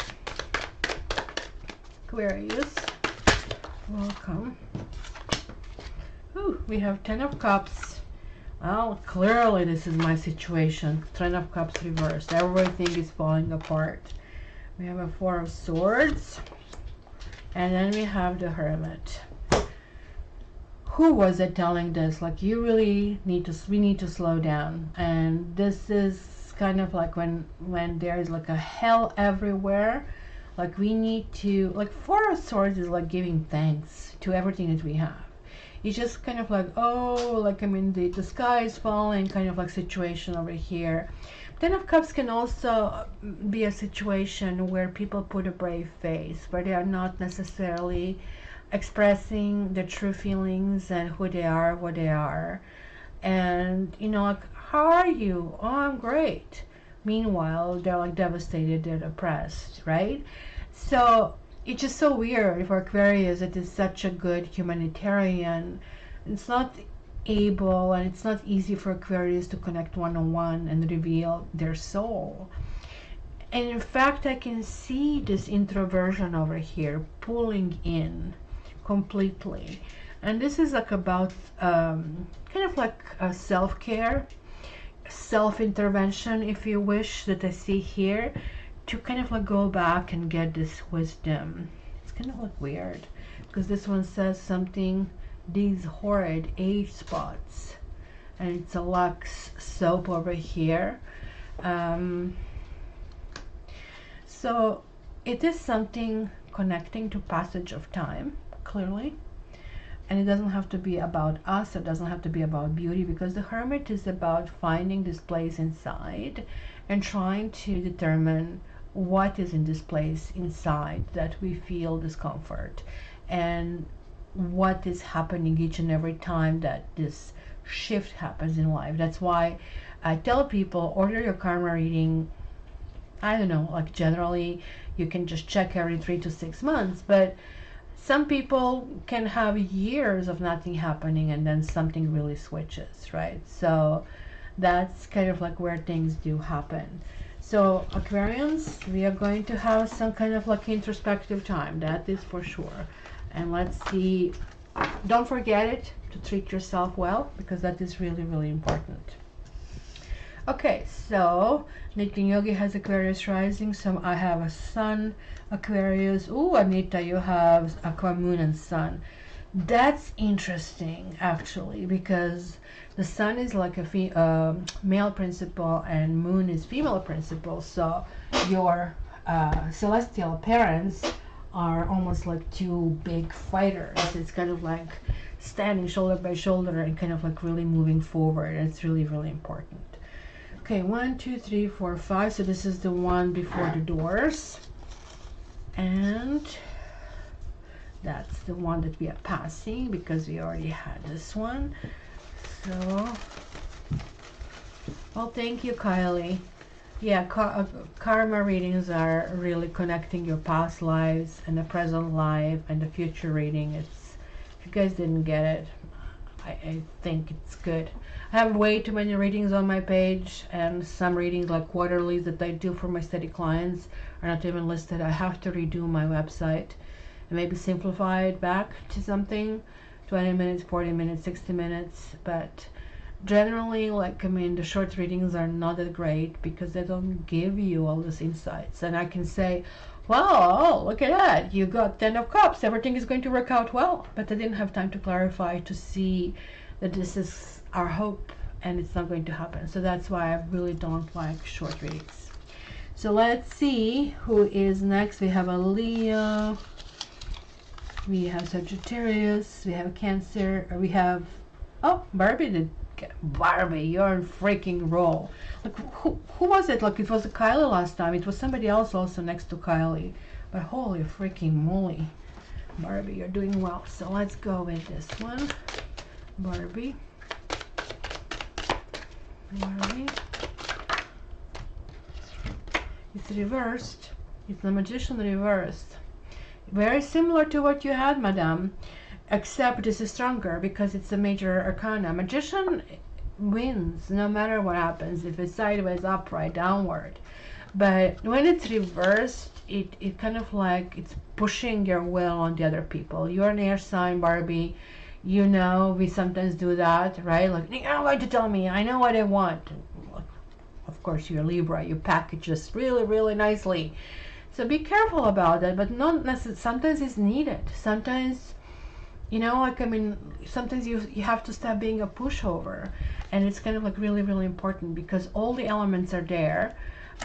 welcome. Ooh, we have 10 of Cups. Well, clearly this is my situation. 10 of Cups reversed. Everything is falling apart. We have a 4 of Swords. And then we have the Hermit. Who was it telling this? Like, you really need to, we need to slow down. And this is kind of like when there is like a hell everywhere. Like we need to, like 4 of Swords is like giving thanks to everything that we have. It's just kind of like, oh, like, I mean, the sky is falling kind of like situation over here. Ten of Cups can also be a situation where people put a brave face, where they are not necessarily expressing their true feelings and who they are, what they are. And, you know, like, how are you? Oh, I'm great. Meanwhile, they're like devastated, they're depressed, right? So it's just so weird for Aquarius. It is such a good humanitarian. It's not able and it's not easy for Aquarius to connect one-on-one and reveal their soul. And in fact, I can see this introversion over here pulling in completely. And this is like about kind of like a self-care, self-intervention, if you wish, that I see here, to kind of like go back and get this wisdom. It's kind of like weird because this one says something, these horrid age spots, and it's a Lux soap over here. So it is something connecting to passage of time, clearly. And it doesn't have to be about us, it doesn't have to be about beauty, because the Hermit is about finding this place inside and trying to determine what is in this place inside that we feel discomfort, and what is happening each and every time that this shift happens in life. That's why I tell people, order your karma reading. I don't know, like generally you can just check every 3 to 6 months, but some people can have years of nothing happening and then something really switches, right? So that's kind of like where things do happen. So Aquarians, we are going to have some kind of like introspective time, that is for sure. And let's see, don't forget it, to treat yourself well, because that is really, really important. Okay, so Nitin Yogi has Aquarius rising, so I have a Sun, Aquarius. Ooh, Anita, you have Aqua, Moon, and Sun. That's interesting, actually, because the Sun is like a male principle and Moon is female principle. So your celestial parents are almost like two big fighters. It's kind of like standing shoulder by shoulder and kind of like really moving forward. It's really, really important. Okay, 1, 2, 3, 4, 5. So this is the one before the doors. And that's the one that we are passing because we already had this one. So, well, thank you, Kylie. Yeah, karma readings are really connecting your past lives and the present life and the future reading. It's, if you guys didn't get it, I think it's good. I have way too many readings on my page, and some readings like quarterlies that I do for my steady clients are not even listed. I have to redo my website and maybe simplify it back to something 20 minutes, 40 minutes, 60 minutes. But generally, like, I mean, the short readings are not that great because they don't give you all these insights. And I can say, well, look at that, you got 10 of Cups, everything is going to work out well. But I didn't have time to clarify, to see that this is our hope and it's not going to happen. So that's why I really don't like short readings. So let's see who is next. We have a Leo, we have Sagittarius, we have Cancer, we have, oh, Barbie. Barbie, you're in freaking roll. Like, who was it? Like, it was Kylie last time. It was somebody else also next to Kylie. But holy freaking moly, Barbie, you're doing well. So let's go with this one. Barbie. It's reversed. It's the Magician reversed. Very similar to what you had, Madame, except this is stronger because it's a major arcana. Magician wins no matter what happens, if it's sideways, upright, downward. But when it's reversed, it kind of like it's pushing your will on the other people. You're an air sign, Barbie. You know, we sometimes do that, right? Like, you're not going to tell me, I know what I want. Of course, you're Libra, you package this really, really nicely. So be careful about that, but not necessarily. Sometimes it's needed. Sometimes, you know, like, I mean, sometimes you have to stop being a pushover. And it's kind of like really, really important because all the elements are there.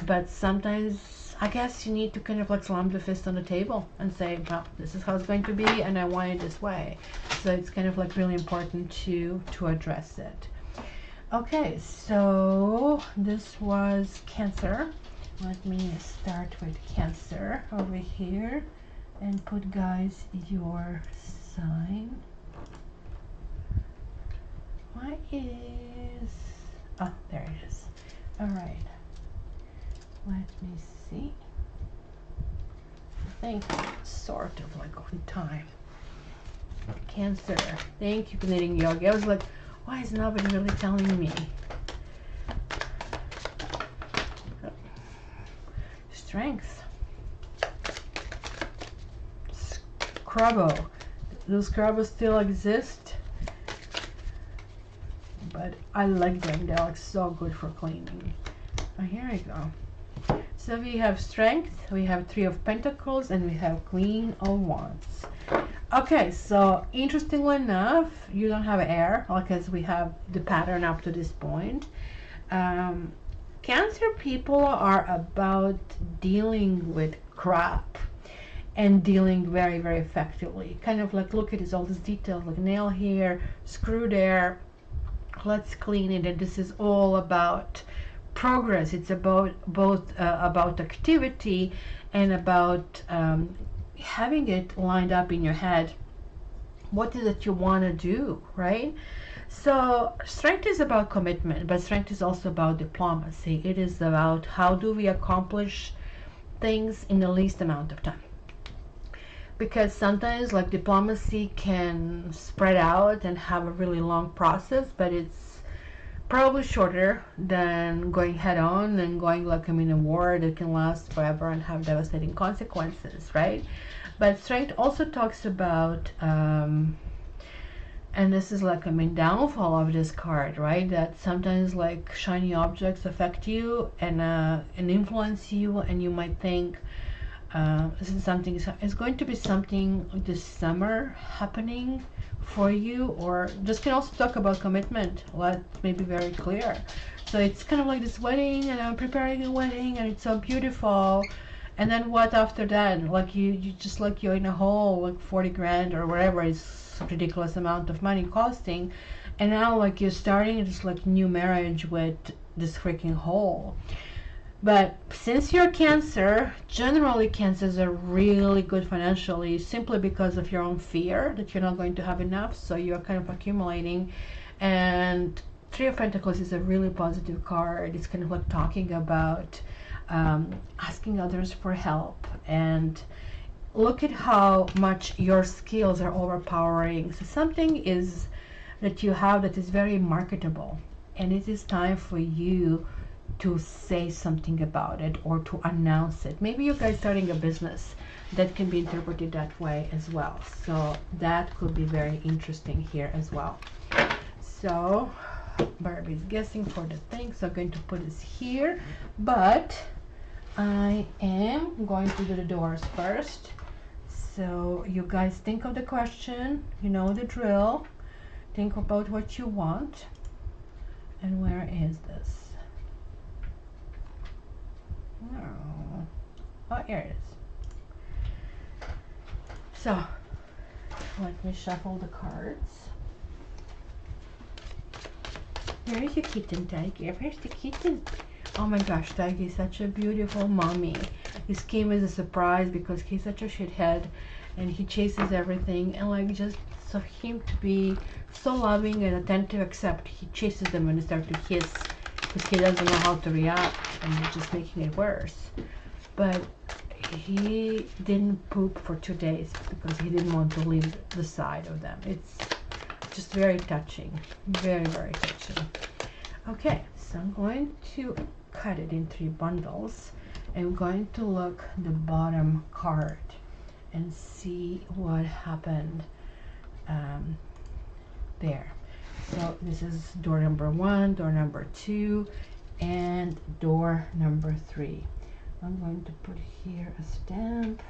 but sometimes I guess you need to kind of like slam the fist on the table and say, well, this is how it's going to be, and I want it this way. So it's kind of like really important to address it. Okay, so this was Cancer. Let me start with Cancer over here and put, guys, your sign. What is... oh, there it is. All right. Let me see. I think sort of like on time. Cancer. Thank you for knitting yogi. I was like, why is nobody really telling me? Strength. Scrubbo. Do Scrubbos still exist? But I like them. They're like so good for cleaning. Oh, here we go. So we have Strength, we have Three of Pentacles, and we have Queen of Wands. Okay, so interestingly enough, you don't have air, because we have the pattern up to this point. Cancer people are about dealing with crap and dealing very, very effectively. Kind of like, look at this, all these details, like nail here, screw there, let's clean it. And this is all about progress. It's about both about activity and about having it lined up in your head. What is it you want to do, right? So Strength is about commitment, but Strength is also about diplomacy. It is about how do we accomplish things in the least amount of time. Because sometimes like diplomacy can spread out and have a really long process, but it's probably shorter than going head on and going like in a war that can last forever and have devastating consequences, right? But Strength also talks about and this is like downfall of this card, right? That sometimes like shiny objects affect you and influence you, and you might think this is something, it's going to be something this summer happening for you, or just can also talk about commitment. Let me be very clear. So it's kind of like this wedding, and I'm preparing a wedding, and it's so beautiful. And then what after that? Like you just like you're in a hole, like 40 grand or whatever is a ridiculous amount of money costing, and now like you're starting this like new marriage with this freaking hole. But since you're Cancer, generally Cancers are really good financially simply because of your own fear that you're not going to have enough, so you're kind of accumulating. And Three of Pentacles is a really positive card. It's kind of like talking about asking others for help, and look at how much your skills are overpowering. So something is that you have that is very marketable, and it is time for you to say something about it or to announce it. Maybe you guys starting a business, that can be interpreted that way as well. So that could be very interesting here as well. So Barbie's guessing for the thing, so I'm going to put this here, but I am going to do the doors first. So you guys think of the question, you know the drill, think about what you want. And where is this? Oh, here it is. So let me shuffle the cards. Where is your kitten, Tiger? Where's the kitten? Oh my gosh, Tiger is such a beautiful mommy. This came as a surprise because he's such a shithead and he chases everything, and like just so him to be so loving and attentive, except he chases them and they start to hiss because he doesn't know how to react, and he's just making it worse. But he didn't poop for 2 days because he didn't want to leave the side of them. It's just very touching, very, very touching. Okay, so I'm going to cut it in 3 bundles. I'm going to look the bottom card and see what happened there. So this is door number 1, door number 2, and door number 3. I'm going to put here a stamp.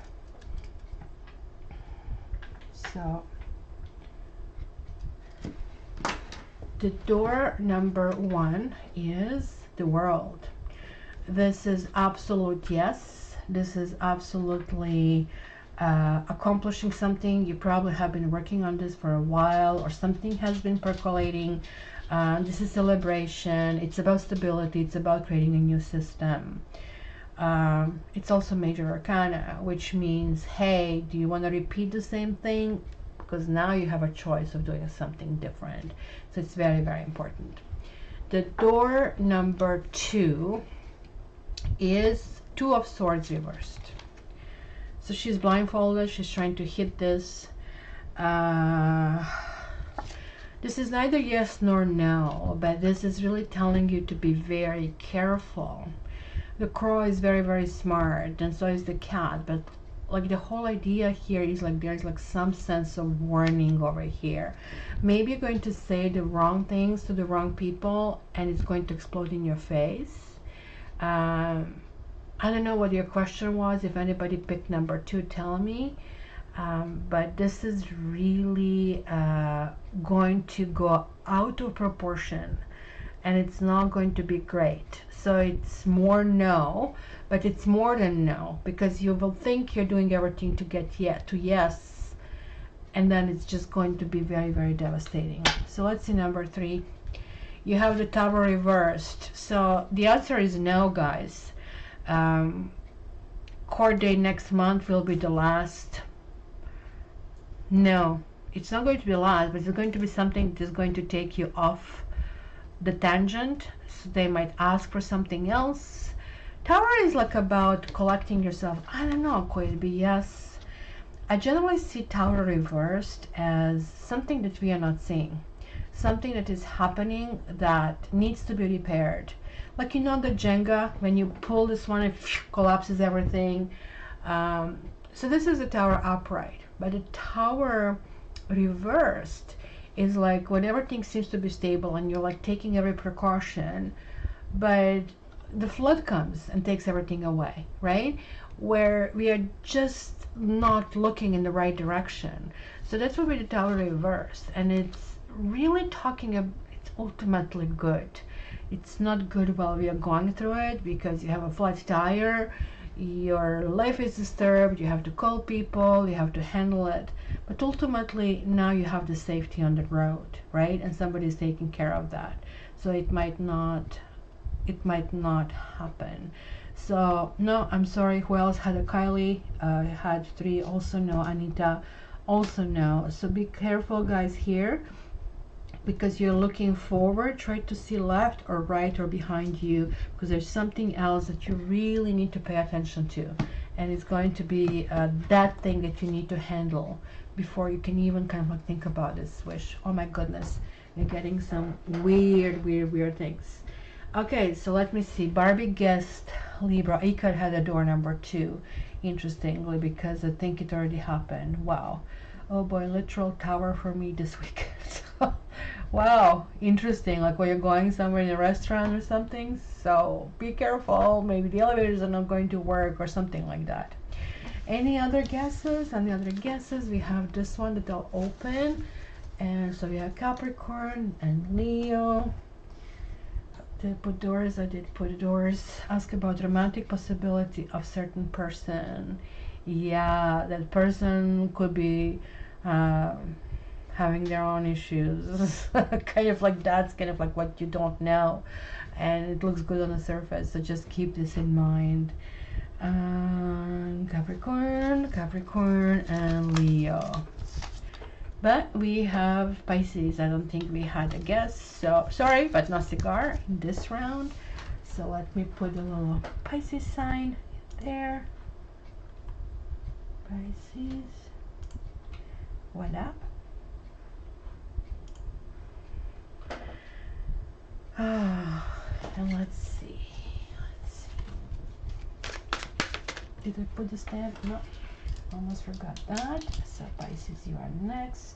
So the door number 1 is the World. This is absolute yes. This is absolutely accomplishing something. You probably have been working on this for a while, or something has been percolating. This is celebration. It's about stability. It's about creating a new system. It's also major arcana, which means, hey, do you want to repeat the same thing? Because now you have a choice of doing something different. So it's very, very important. The door number 2 is Two of Swords reversed. So she's blindfolded. She's trying to hit this. This is neither yes nor no, but this is really telling you to be very careful. The crow is very, very smart, and so is the cat, but like the whole idea here is like there's like some sense of warning over here. Maybe you're going to say the wrong things to the wrong people and it's going to explode in your face. I don't know what your question was. If anybody picked number 2, tell me. But this is really going to go out of proportion, and it's not going to be great. So it's more no, but it's more than no, because you will think you're doing everything to get to yes, and then it's just going to be very, very devastating. So let's see number 3. You have the Tower reversed. So the answer is no, guys. Court date next month will be the last. No, it's not going to be last, but it's going to be something that is going to take you off the tangent. So they might ask for something else. Tower is like about collecting yourself. I don't know, could it be yes? I generally see Tower reversed as something that we are not seeing. Something that is happening that needs to be repaired. Like, you know, the Jenga, when you pull this one, it collapses everything. So this is the Tower upright. But the Tower reversed is like when everything seems to be stable and you're like taking every precaution, but the flood comes and takes everything away, right? Where we are just not looking in the right direction. So that's what we the Tower reversed, and it's really talking about, it's ultimately good. It's not good while we are going through it because you have a flat tire, your life is disturbed, you have to call people, you have to handle it, but ultimately now you have the safety on the road, right? And somebody is taking care of that, so it might not happen. So no, I'm sorry. Who else had a Kylie? Had 3 also no. Anita also no. So be careful, guys, here, because you're looking forward. Try to see left or right or behind you, because there's something else that you really need to pay attention to, and it's going to be that thing that you need to handle before you can even kind of like think about this wish. Oh my goodness, you're getting some weird things. Okay, so let me see. Barbie guessed Libra. Icar had a door number 2, interestingly, because I think it already happened. Wow. Oh boy, literal Tower for me this week. Wow, interesting. Like when you're going somewhere in a restaurant or something, so be careful. Maybe the elevators are not going to work or something like that. Any other guesses? Any other guesses? We have this one that I'll open, and so we have Capricorn and Leo. Did I put doors? I did put doors. Ask about romantic possibility of certain person. Yeah, that person could be having their own issues. Kind of like that's kind of like what you don't know, and it looks good on the surface, so just keep this in mind. Capricorn and Leo. But we have Pisces. I don't think we had a guess, so sorry, but no cigar in this round. So let me put a little Pisces sign there. Pisces. Voila. And let's see. Did I put the stamp? No. Almost forgot that. So Pisces, you are next.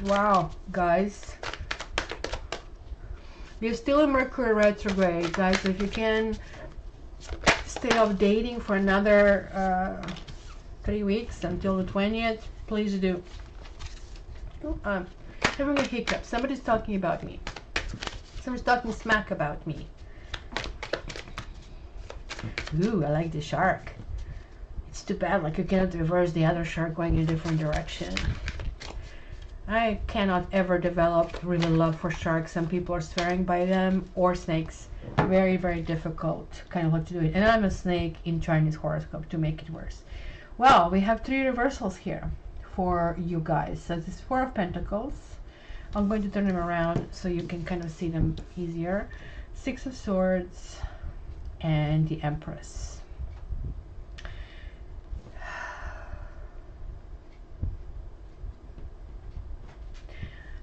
Wow, guys. We're still in Mercury retrograde, guys. If you can stay off dating for another 3 weeks until the 20th, please do. Having a hiccup. Somebody's talking about me. Somebody's talking smack about me. Ooh, I like the shark. It's too bad, like you cannot reverse the other shark going in a different direction. I cannot ever develop really love for sharks. Some people are swearing by them, or snakes. Very, very difficult kind of like to do it. And I'm a snake in Chinese horoscope to make it worse. Well, we have 3 reversals here for you guys. So this is 4 of Pentacles. I'm going to turn them around so you can kind of see them easier. 6 of Swords and the Empress.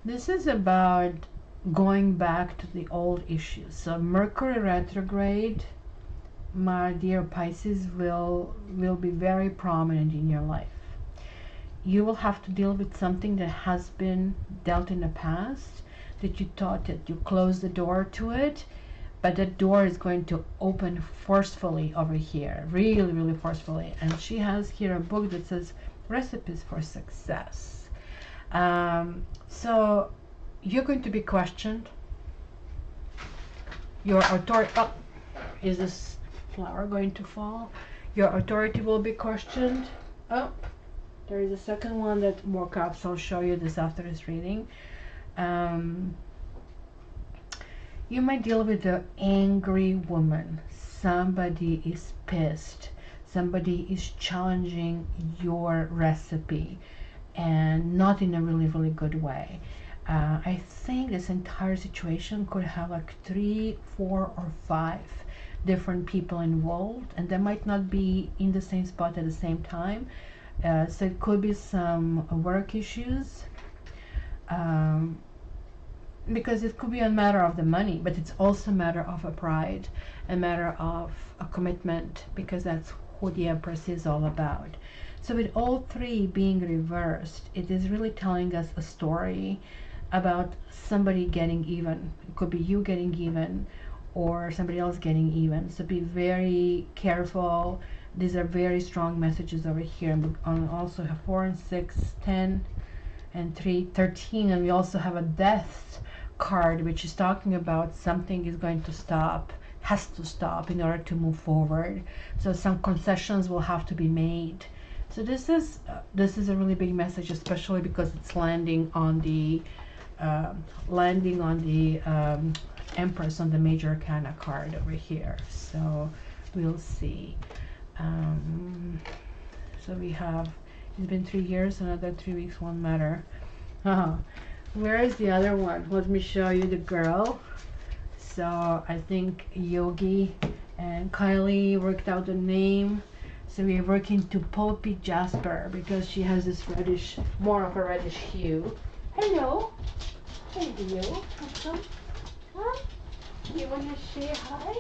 This is about going back to the old issues. So Mercury retrograde, my dear Pisces, will be very prominent in your life. You will have to deal with something that has been dealt in the past, that you thought that you closed the door to it, but that door is going to open forcefully over here, really, really forcefully. And she has here a book that says Recipes for Success. So you're going to be questioned. Your authority, oh, is this flower going to fall? Your authority will be questioned. Oh, there is a second one that more cups. I'll show you this after this reading. You might deal with an angry woman. Somebody is pissed. Somebody is challenging your recipe, and not in a really, really good way. I think this entire situation could have like 3, 4, or 5 different people involved, and they might not be in the same spot at the same time. So it could be some work issues, because it could be a matter of the money, but it's also a matter of a pride, a matter of a commitment, because that's who the Empress is all about. So with all 3 being reversed, it is really telling us a story about somebody getting even. It could be you getting even, or somebody else getting even. So be very careful. These are very strong messages over here. And also have 4 and 6, 10 and 3, 13, and we also have a death card, which is talking about something is going to stop, has to stop in order to move forward. So some concessions will have to be made. So this is a really big message, especially because it's landing on the Empress, on the Major Arcana card over here. So we'll see. So we have, it's been 3 years, another 3 weeks won't matter. Where is the other one? Let me show you the girl. So I think Yogi and Kylie worked out the name. So we're working to Pulpy Jasper because she has this reddish, more of a reddish hue. Hello. Hello. Welcome. Huh? You wanna say hi?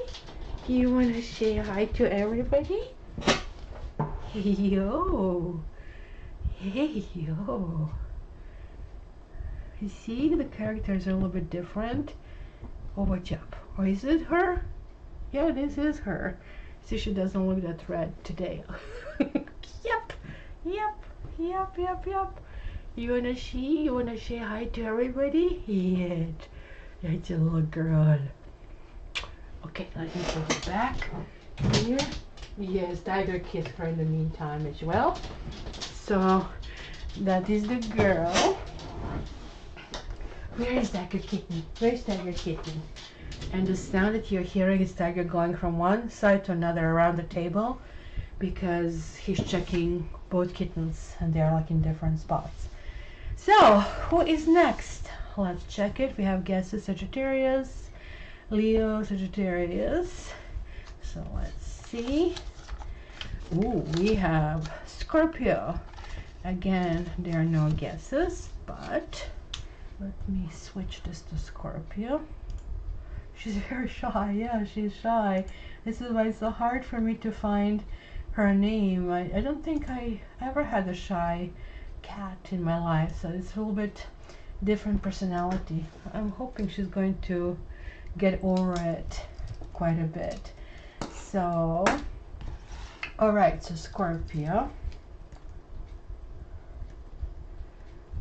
You wanna say hi to everybody? Hey yo. Hey yo. You see, the characters are a little bit different. Oh, what's up? Or is it her? Yeah, this is her. See, she doesn't look that red today. Yep. You wanna say hi to everybody? Yeah, that's a little girl. Okay, let me put it back here. Yes, Tiger kissed her in the meantime as well. So that is the girl. Where is Tiger Kitten? Where's Tiger Kitten? And the sound that you're hearing is Tiger going from one side to another around the table, because he's checking both kittens and they're like in different spots. So who is next? Let's check it. We have guesses: Sagittarius, Leo, Sagittarius. So let's see. Ooh, we have Scorpio. Again, there are no guesses, but let me switch this to Scorpio. She's very shy. Yeah, she's shy. This is why it's so hard for me to find her name. I don't think I ever had a shy cat in my life, so it's a little bit different personality. I'm hoping she's going to get over it quite a bit. So, alright, so Scorpio.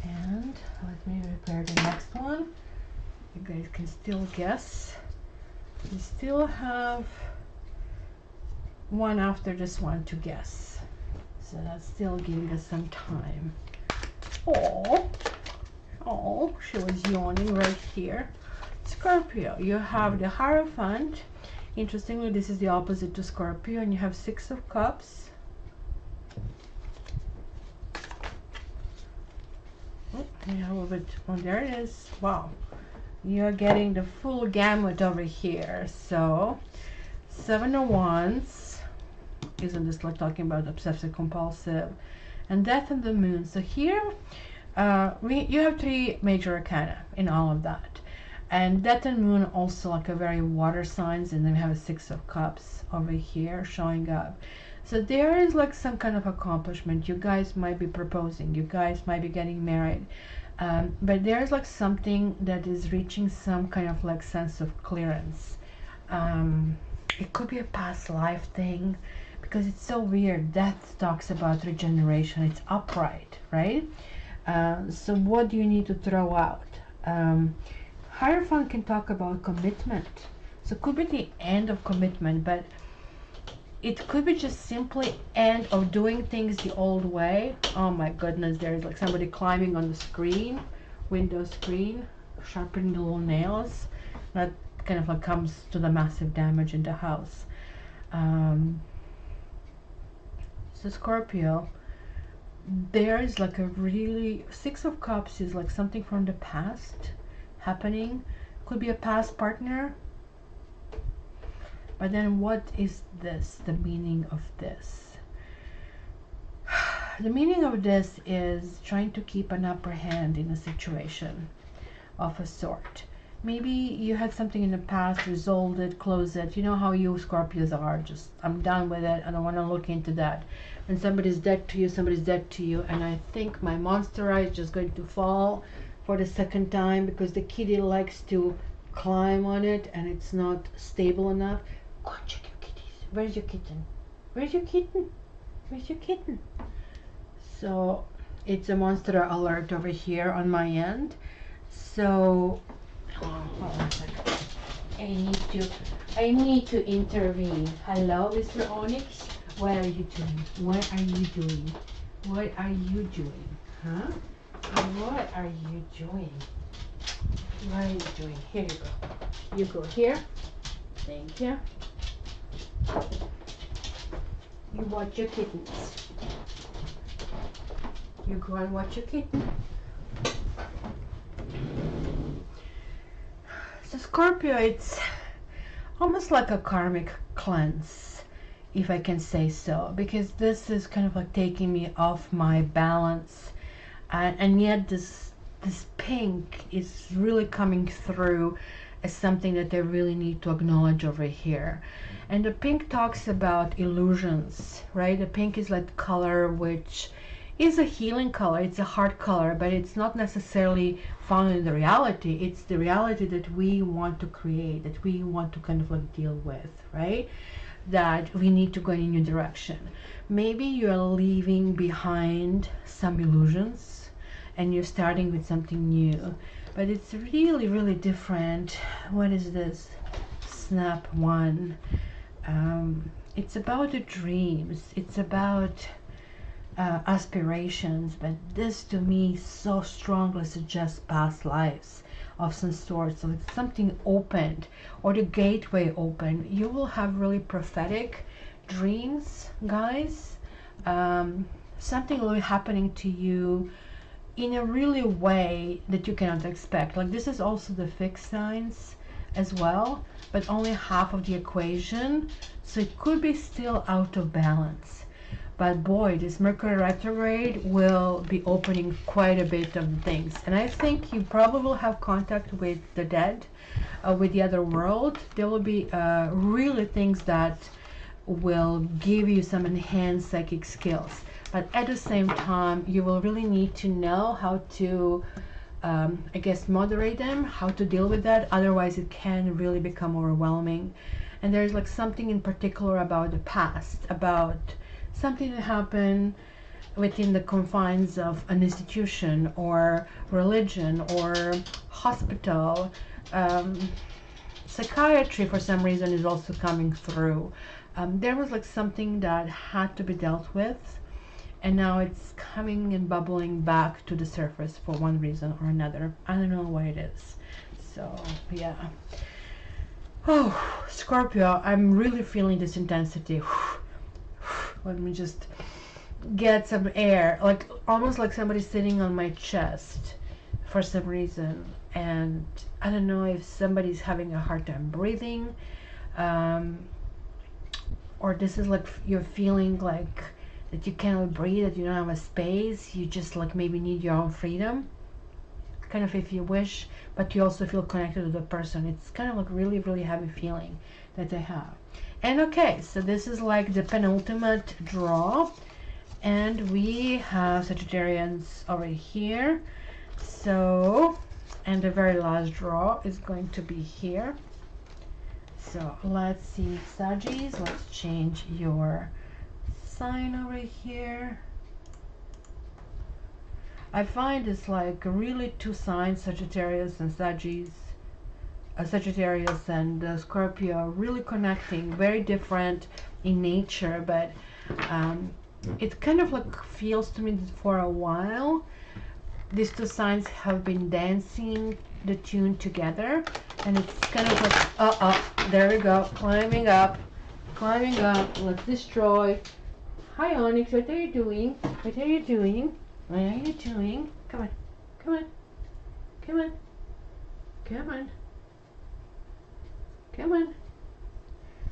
And second. Let me prepare the next one. You guys can still guess. We still have one after this one to guess. So that's still giving us some time. Oh, she was yawning right here. Scorpio, you have the Hierophant. Interestingly, this is the opposite to Scorpio, and you have Six of Cups. Oh, you have a little bit. Oh, there it is. Wow, you're getting the full gamut over here. So, Seven of Wands. Isn't this like talking about obsessive compulsive? And Death and the Moon. So here, you have three major arcana in all of that. And Death and Moon also like a very water signs, and then we have a Six of Cups over here showing up. So there is like some kind of accomplishment. You guys might be proposing, you guys might be getting married, but there's like something that is reaching some kind of like sense of clearance. It could be a past life thing, because it's so weird. Death talks about regeneration. It's upright, right? So what do you need to throw out? Hierophant can talk about commitment. So it could be the end of commitment, but it could be just simply end of doing things the old way. Oh my goodness, there's like somebody climbing on the screen, window screen, sharpening the little nails. That kind of like comes to the massive damage in the house. So Scorpio, there is like a really, Six of Cups is like something from the past happening. Could be a past partner. But then what is this, the meaning of this? The meaning of this is trying to keep an upper hand in a situation of a sort. Maybe you had something in the past, resolved it, closed it. You know how you Scorpios are, just I'm done with it, I don't want to look into that. When somebody's dead to you, somebody's dead to you, and I think my monster eye is just going to fall for the second time because the kitty likes to climb on it and it's not stable enough. Go and check your kitties. Where's your kitten? Where's your kitten? Where's your kitten? So it's a monster alert over here on my end. So hold on a second. I need to intervene. Hello, Mr. Onyx. What are you doing? What are you doing? What are you doing? Huh? What are you doing? What are you doing? Here you go. You go here. Thank you. You watch your kittens. You go and watch your kitten. So Scorpio, it's almost like a karmic cleanse, if I can say so, because this is kind of like taking me off my balance, and yet this pink is really coming through as something that I really need to acknowledge over here. And the pink talks about illusions, right? The pink is like color which is a healing color, it's a heart color, but it's not necessarily found in the reality. It's the reality that we want to create, that we want to kind of like deal with, right? That we need to go in a new direction. Maybe you're leaving behind some illusions and you're starting with something new, but it's really, really different. What is this? Snap one. It's about the dreams. It's about aspirations, but this to me so strongly suggests past lives of some sort. So it's something opened, or the gateway open. You will have really prophetic dreams, guys. Something will be happening to you in a really way that you cannot expect. Like this is also the fixed signs as well, but only half of the equation, so it could be still out of balance. But boy, this Mercury retrograde will be opening quite a bit of things. And I think you probably will have contact with the dead, with the other world. There will be really things that will give you some enhanced psychic skills. But at the same time, you will really need to know how to, I guess, moderate them, how to deal with that. Otherwise, it can really become overwhelming. And there's like something in particular about the past, about something that happened within the confines of an institution or religion or hospital. Psychiatry, for some reason, is also coming through. There was like something that had to be dealt with, and now it's coming and bubbling back to the surface for one reason or another. I don't know what it is. So yeah. Oh, Scorpio, I'm really feeling this intensity. Let me just get some air, like almost like somebody sitting on my chest for some reason. And I don't know if somebody's having a hard time breathing, or this is like you're feeling like that you cannot breathe, that you don't have a space, you just like maybe need your own freedom, kind of, if you wish, but you also feel connected to the person. It's kind of like really, really heavy feeling that I have. And okay, so this is like the penultimate draw, and we have Sagittarians over here. So, and the very last draw is going to be here. So let's see, Saggies, let's change your sign over here. I find it's like really two signs, Sagittarius and Saggies, Sagittarius and Scorpio, really connecting, very different in nature, but it kind of like feels to me that for a while these two signs have been dancing the tune together, and it's kind of like, there we go, climbing up, let's destroy. Hi Onyx, what are you doing? What are you doing? What are you doing? Come on, come on, come on, come on, come on.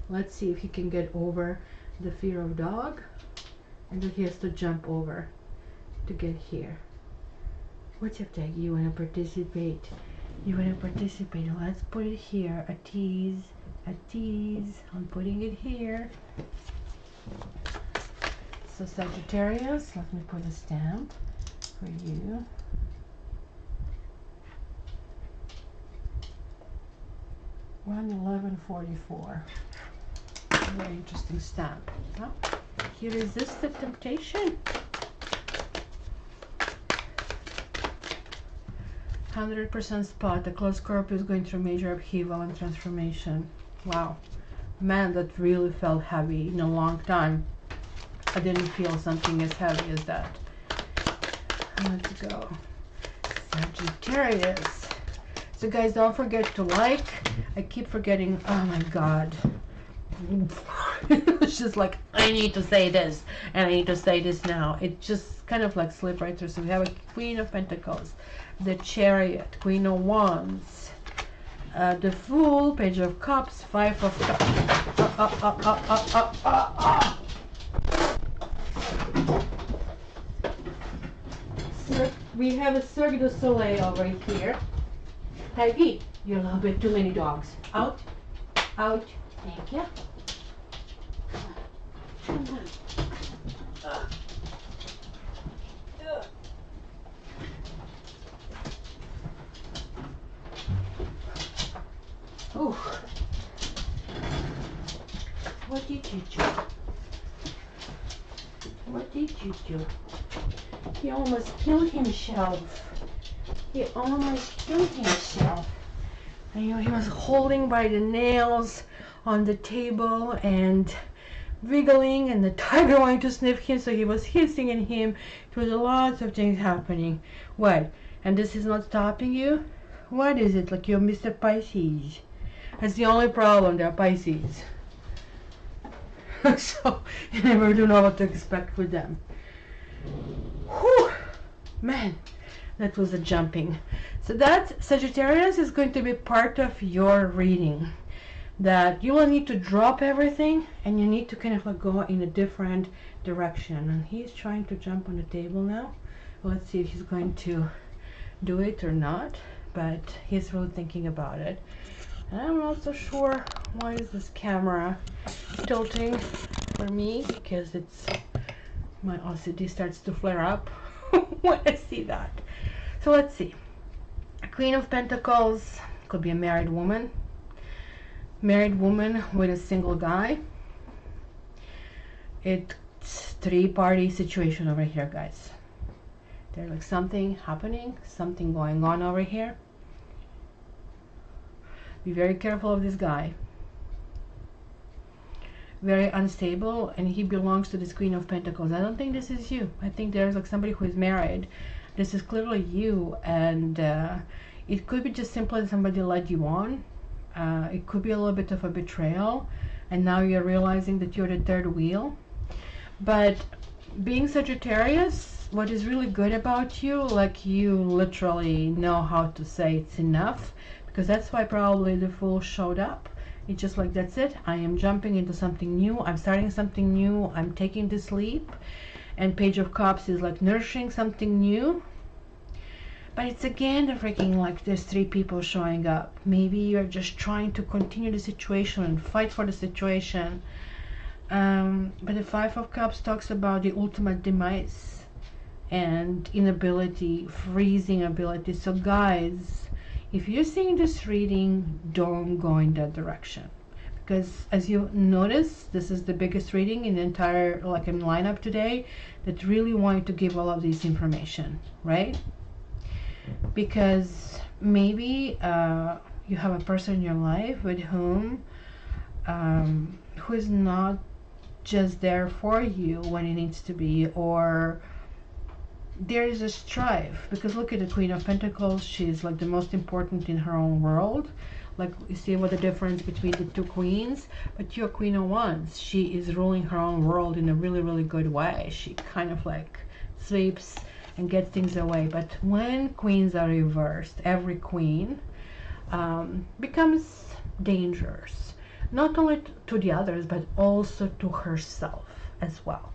Let's see if he can get over the fear of dog, and then he has to jump over to get here. What's up, Tag? You want to participate? You want to participate? Let's put it here. A tease, a tease. I'm putting it here. So Sagittarius, let me put a stamp for you. $111.44. Very interesting stamp. Huh? You resist the temptation. 100% spot. The closed Scorpio is going through major upheaval and transformation. Wow. Man, that really felt heavy in a long time. I didn't feel something as heavy as that. Let's go. Sagittarius. So guys, don't forget to like. I keep forgetting. Oh my god. It's just like, I need to say this, and I need to say this now. It just kind of like slipped right through. So we have a Queen of Pentacles, the Chariot, Queen of Wands, the Fool, Page of Cups, Five of Cups. So we have a Cirque du Soleil over here. Peggy, you're a little bit too many dogs. Out, out. Thank you. Come on. Oh, what did you do? What did you do? He almost killed himself. He almost killed himself. And you know, he was holding by the nails on the table and wiggling, and the tiger wanted to sniff him, so he was hissing at him. It was lots of things happening. What? And this is not stopping you? What is it? Like you're Mr. Pisces. That's the only problem, they're Pisces. So you never do know what to expect with them. Whew, man, that was a jumping. So that Sagittarius is going to be part of your reading. That you will need to drop everything, and you need to kind of like go in a different direction. And he's trying to jump on the table now. Let's see if he's going to do it or not, but he's really thinking about it. And I'm not so sure why is this camera tilting for me, because it's my OCD starts to flare up when I see that. So let's see. Queen of Pentacles could be a married woman with a single guy. The three-party situation over here, guys. There's like something happening, something going on over here. Be very careful of this guy. Very unstable, and he belongs to this Queen of Pentacles. I don't think this is you. I think there's like somebody who is married. This is clearly you, and it could be just simply that somebody led you on. It could be a little bit of a betrayal, and now you're realizing that you're the third wheel. But being Sagittarius, what is really good about you, like you literally know how to say it's enough, because that's why probably the Fool showed up. It's just like, that's it. I am jumping into something new. I'm starting something new. I'm taking this leap. And Page of Cups is like nourishing something new. But it's again the freaking like there's three people showing up. Maybe you're just trying to continue the situation and fight for the situation. But the Five of Cups talks about the ultimate demise and inability, freezing ability. So guys, if you're seeing this reading, don't go in that direction, because as you notice, this is the biggest reading in the entire like in lineup today that really wanted to give all of this information, right? Because maybe you have a person in your life with whom who is not just there for you when it needs to be, or there is a strife. Because look at the Queen of Pentacles, she's like the most important in her own world. Like you see what the difference between the two queens. But you're Queen of Wands, she is ruling her own world in a really, really good way. She kind of like sweeps and gets things away. But when queens are reversed, every queen becomes dangerous, not only to the others but also to herself as well.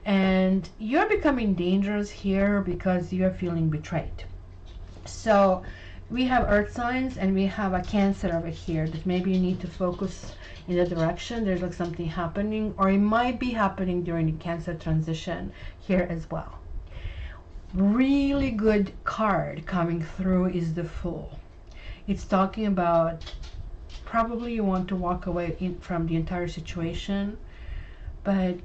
And you're becoming dangerous here because you're feeling betrayed. So we have earth signs and we have a Cancer over here that maybe you need to focus in that direction. There's like something happening, or it might be happening during the Cancer transition here as well. Really good card coming through is the Fool. It's talking about probably you want to walk away from the entire situation, but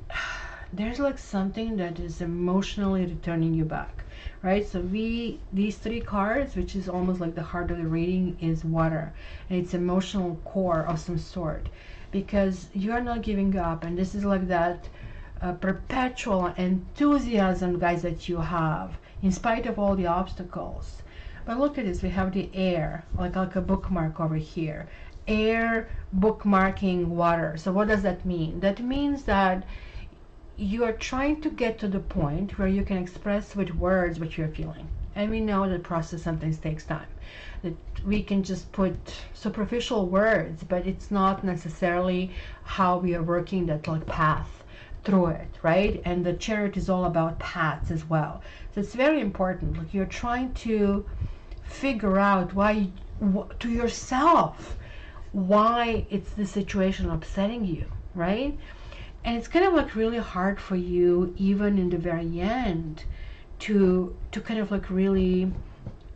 there's like something that is emotionally returning you back, right? So these three cards, which is almost like the heart of the reading, is water, and it's emotional core of some sort, because you're not giving up, and this is like that perpetual enthusiasm, guys, that you have in spite of all the obstacles. But look at this, we have the air, like a bookmark over here. Air bookmarking water. So what does that mean? That means that you are trying to get to the point where you can express with words what you're feeling. And we know that process sometimes takes time. That we can just put superficial words, but it's not necessarily how we are working that like path through it, right? And the Chariot is all about paths as well. So it's very important. Like you're trying to figure out why to yourself why it's the situation upsetting you, right? And it's kind of like really hard for you, even in the very end, to kind of like really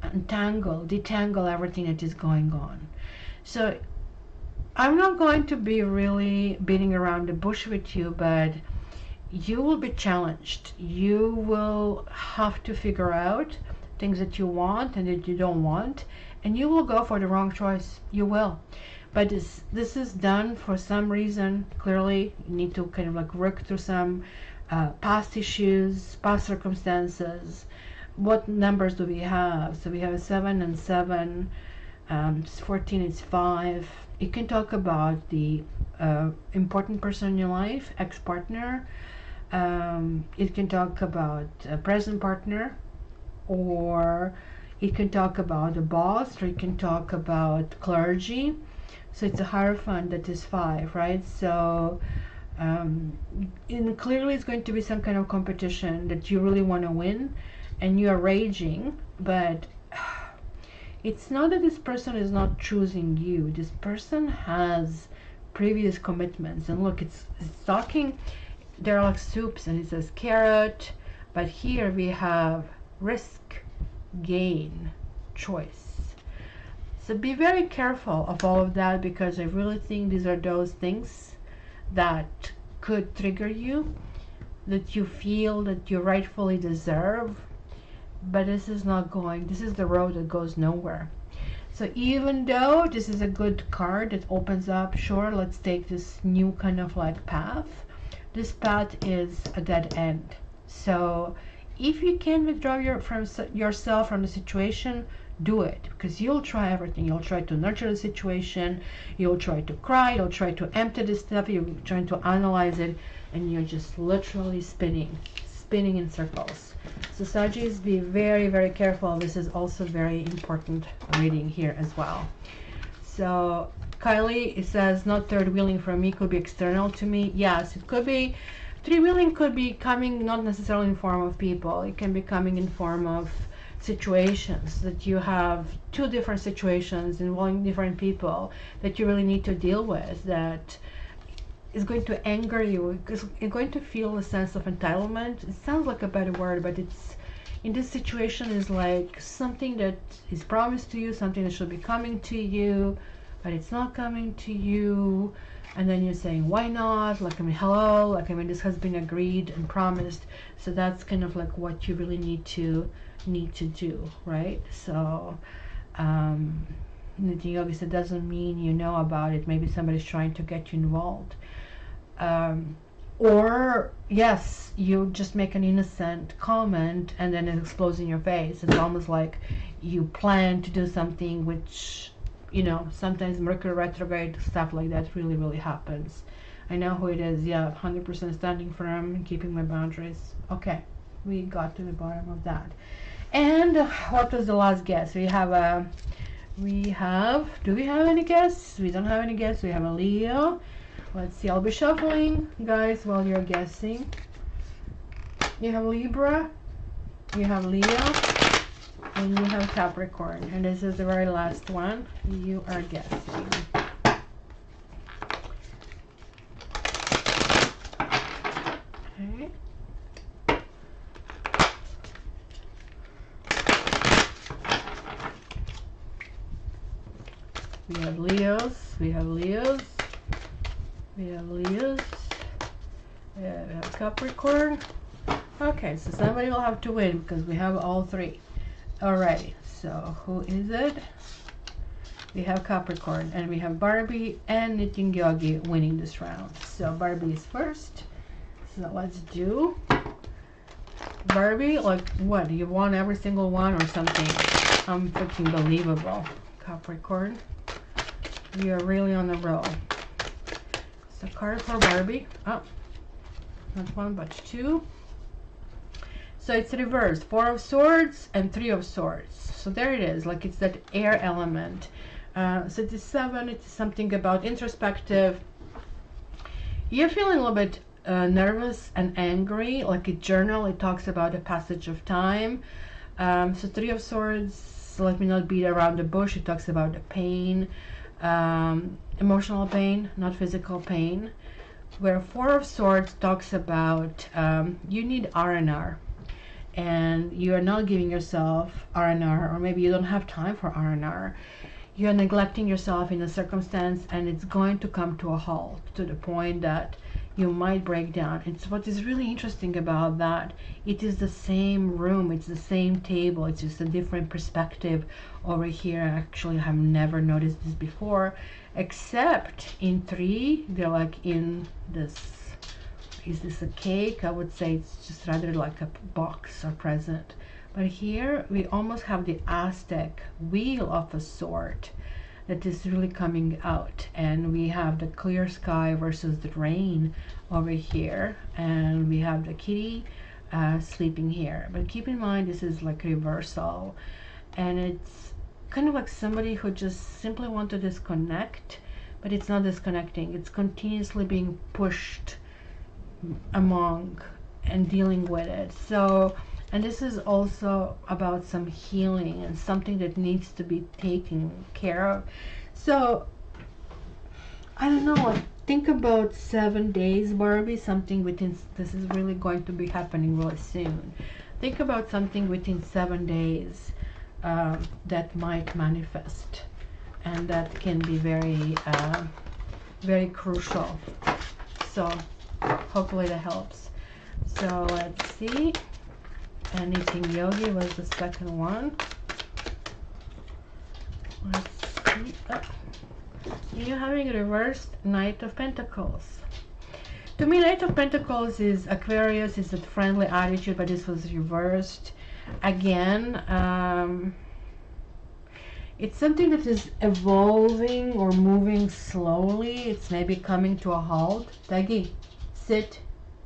detangle everything that is going on. So I'm not going to be really beating around the bush with you, but you will be challenged. You will have to figure out things that you want and that you don't want, and you will go for the wrong choice. You will. But this is done for some reason. Clearly, you need to kind of like work through some past issues, past circumstances. What numbers do we have? So we have a 7 and 7. 14 is 5. You can talk about the important person in your life, ex-partner. It can talk about a present partner, or it can talk about a boss, or it can talk about clergy. So it's a Hierophant that is 5, right? So clearly it's going to be some kind of competition that you really want to win, and you are raging, but it's not that this person is not choosing you. This person has previous commitments. And look, it's talking, there are like soups, and it says carrot, but here we have risk, gain, choice. So be very careful of all of that, because I really think these are those things that could trigger you. that you feel that you rightfully deserve, but this is the road that goes nowhere. So even though this is a good card that opens up, sure, let's take this new kind of like path, this path is a dead end. So if you can withdraw yourself from the situation, do it, because you'll try everything. You'll try to nurture the situation, you'll try to cry, you'll try to empty this stuff, you're trying to analyze it, and you're just literally spinning in circles. So Sagittarius, be very, very careful. This is also very important reading here as well. So Kylie, it says, not third wheeling for me, could be external to me. Yes, it could be. Three wheeling could be coming not necessarily in form of people. It can be coming in form of situations, that you have two different situations involving different people that you really need to deal with, that is going to anger you, because you're going to feel a sense of entitlement. It sounds like a better word, but it's, in this situation, is like something that is promised to you, something that should be coming to you, but it's not coming to you, and then you're saying, why not? Like, I mean, hello, like, I mean, this has been agreed and promised. So that's kind of like what you really need to do, right? So obviously doesn't mean you know about it. Maybe somebody's trying to get you involved, or yes, you just make an innocent comment and then it explodes in your face. It's almost like you plan to do something, which, you know, sometimes Mercury retrograde stuff like that really happens. I know who it is. Yeah, 100% standing firm and keeping my boundaries. Okay, we got to the bottom of that. And what was the last guess? Do we have any guests? We don't have any guests. We have a Leo. Let's see, I'll be shuffling, guys, while you're guessing. You have Libra, you have Leo, and you have Capricorn. And this is the very last one you are guessing. Okay. We have Leos, we have Leos, we have Leos, we have Capricorn. Okay, so somebody will have to win because we have all three. Alrighty, so who is it? We have Capricorn, and we have Barbie and Knitting Yogi winning this round. So Barbie is first. So let's do Barbie. Like, what? You won every single one or something? I'm freaking believable. Capricorn, we are really on a roll. So card for Barbie. Oh, not one but two. So it's reversed, 4 of Swords and 3 of Swords. So there it is, like it's that air element. So it is 7, it is something about introspective. You're feeling a little bit nervous and angry, like a journal. It talks about the passage of time. So 3 of Swords, let me not beat around the bush. It talks about the pain, emotional pain, not physical pain. Where 4 of Swords talks about you need R&R. And you are not giving yourself R&R, or maybe you don't have time for R&R. You're neglecting yourself in a circumstance, and it's going to come to a halt, to the point that you might break down. It's what is really interesting about that. It is the same room, it's the same table, it's just a different perspective over here. I actually have never noticed this before, except in 3, they're like in this. Is this a cake? I would say it's just rather like a box or present. But here we almost have the Aztec wheel of a sort that is really coming out. And we have the clear sky versus the rain over here. And we have the kitty sleeping here. But keep in mind, this is like reversal. And it's kind of like somebody who just simply want to disconnect. But it's not disconnecting. It's continuously being pushed among and dealing with it. So, and this is also about some healing and something that needs to be taken care of. So I don't know, like, think about 7 days, Barbie, something within, this is really going to be happening really soon. Think about something within 7 days that might manifest, and that can be very very crucial. So hopefully that helps. So let's see. Anything yogi was the second one. Let's see. Oh. You're having a reversed Knight of Pentacles. To me, Knight of Pentacles is Aquarius, is a friendly attitude, but this was reversed. Again, it's something that is evolving or moving slowly. It's maybe coming to a halt. Daggy, sit,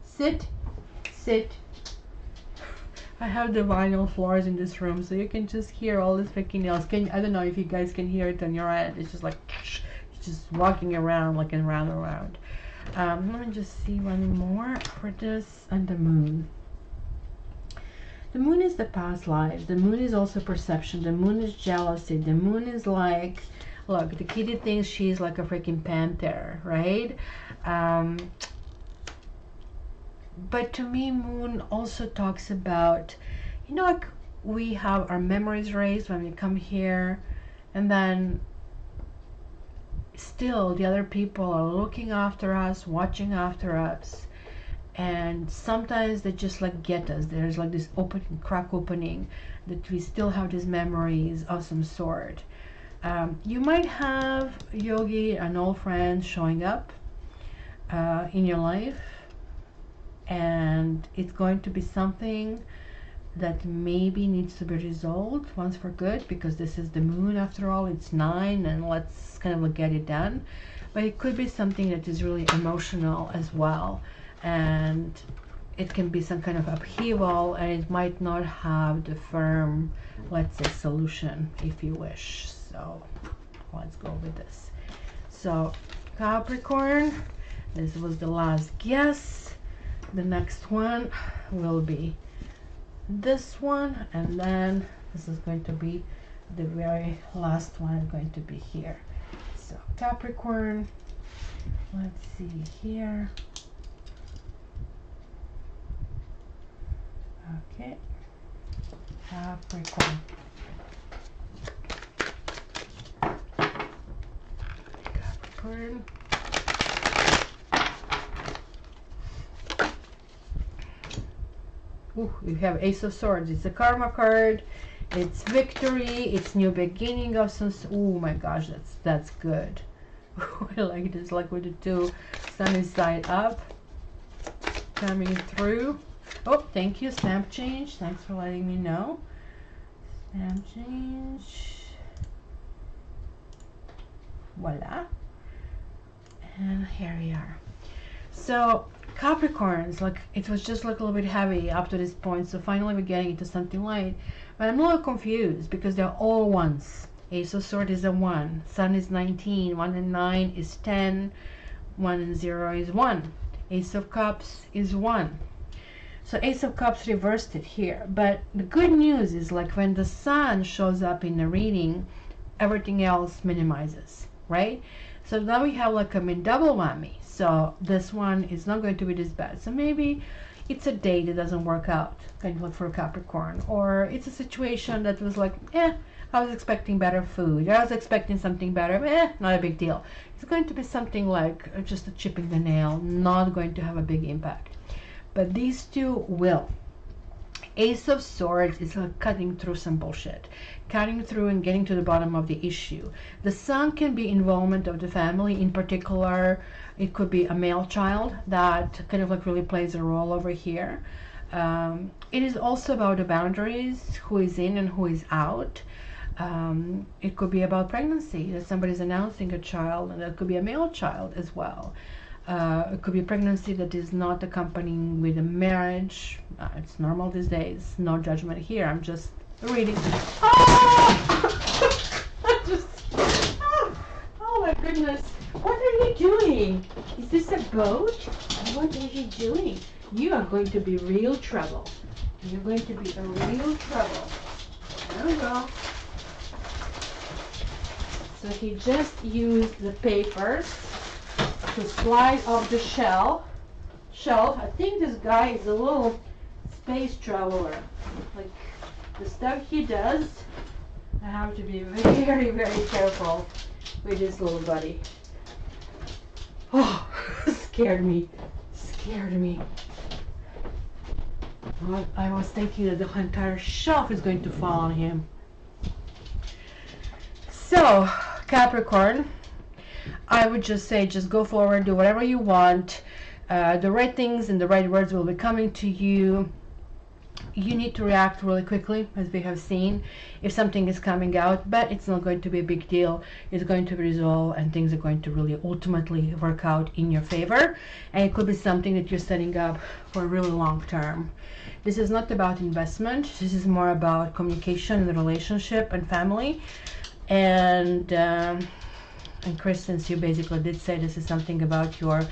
sit, sit. I have the vinyl floors in this room, so you can just hear all this freaking nails. I don't know if you guys can hear it on your end. It's just like, it's just walking around, like around and around. Let me just see one more for this. And the moon. The moon is the past lives. The moon is also perception. The moon is jealousy. The moon is like, look, the kitty thinks she's like a freaking panther, right? But to me, moon also talks about, you know, like we have our memories raised when we come here, and then still the other people are looking after us, watching after us, and sometimes they just like get us. There's like this crack opening that we still have these memories of some sort. You might have yogi and old friends showing up in your life, and it's going to be something that maybe needs to be resolved once for good, because this is the moon after all. It's 9, and let's kind of like get it done. But it could be something that is really emotional as well, and it can be some kind of upheaval, and it might not have the firm, let's say, solution, if you wish. So let's go with this. So Capricorn, this was the last guess. The next one will be this one, and then this is going to be the very last one, going to be here. So Capricorn, let's see here. Okay, Capricorn. Capricorn. Ooh, we have Ace of Swords. It's a karma card. It's victory. It's new beginning of some. Oh my gosh, that's good. I like this, like with the two sunny side up coming through. Oh, thank you, stamp change. Thanks for letting me know. Stamp change. Voila. And here we are. So Capricorns, like it was just like a little bit heavy up to this point, so finally we're getting into something light, but I'm a little confused because they're all ones. Ace of Swords is a 1, Sun is 19, 1 and 9 is 10, 1 and 0 is 1, Ace of Cups is 1. So Ace of Cups reversed it here, but the good news is like when the Sun shows up in the reading, everything else minimizes, right? So now we have like a double whammy. So this one is not going to be this bad. So maybe it's a date that doesn't work out, kind of like for Capricorn, or it's a situation that was like, I was expecting better food, I was expecting something better, not a big deal. It's going to be something like just a chipping the nail, not going to have a big impact. But these two will. Ace of Swords is like cutting through some bullshit, cutting through and getting to the bottom of the issue. The Sun can be involvement of the family. In particular, it could be a male child that kind of like really plays a role over here. It is also about the boundaries, who is in and who is out. It could be about pregnancy, that somebody's announcing a child, and that could be a male child as well. It could be pregnancy that is not accompanying with a marriage. It's normal these days. No judgment here. I'm just reading. Oh! Oh my goodness. What are you doing? Is this a boat? What are you doing? You are going to be real trouble. You're going to be a real trouble. There we go. So he just used the papers to slide off the shelf. I think this guy is a little space traveler. Like the stuff he does, I have to be very, very careful with this little buddy. Oh, scared me. Well, I was thinking that the entire shelf is going to fall on him. So, Capricorn, I would just say, just go forward, do whatever you want. The right things and the right words will be coming to you. You need to react really quickly, as we have seen, if something is coming out, but it's not going to be a big deal. It's going to be resolved, and things are going to really ultimately work out in your favor. And it could be something that you're setting up for a really long term. This is not about investment. This is more about communication and relationship and family. And Chris, since you basically did say this is something about your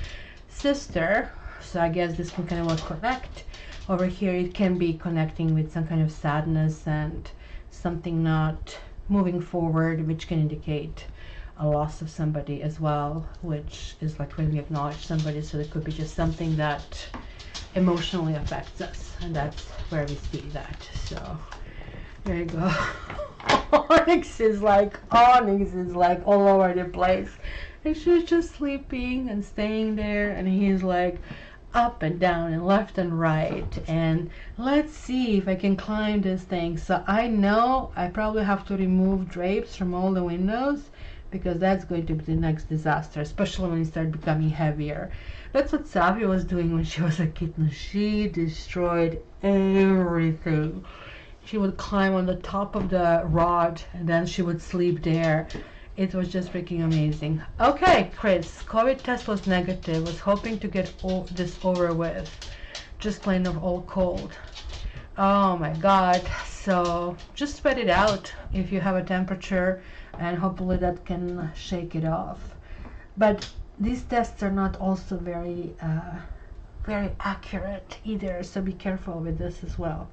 sister, so I guess this can kind of connect. Over here it can be connecting with some kind of sadness and something not moving forward, which can indicate a loss of somebody as well, which is like when we acknowledge somebody. So it could be just something that emotionally affects us, and that's where we see that. So there you go. Onyx is like all over the place, and she's just sleeping and staying there, and he's like up and down and left and right. And let's see if I can climb this thing. So I know I probably have to remove drapes from all the windows, because that's going to be the next disaster, especially when it starts becoming heavier. That's what Savia was doing when she was a kitten. She destroyed everything. She would climb on the top of the rod, and then she would sleep there. It was just freaking amazing. Okay, Chris, COVID test was negative. Was hoping to get this over with. Just plain of all cold. Oh my God. So just sweat it out if you have a temperature, and hopefully that can shake it off. But these tests are not also very accurate either, so be careful with this as well.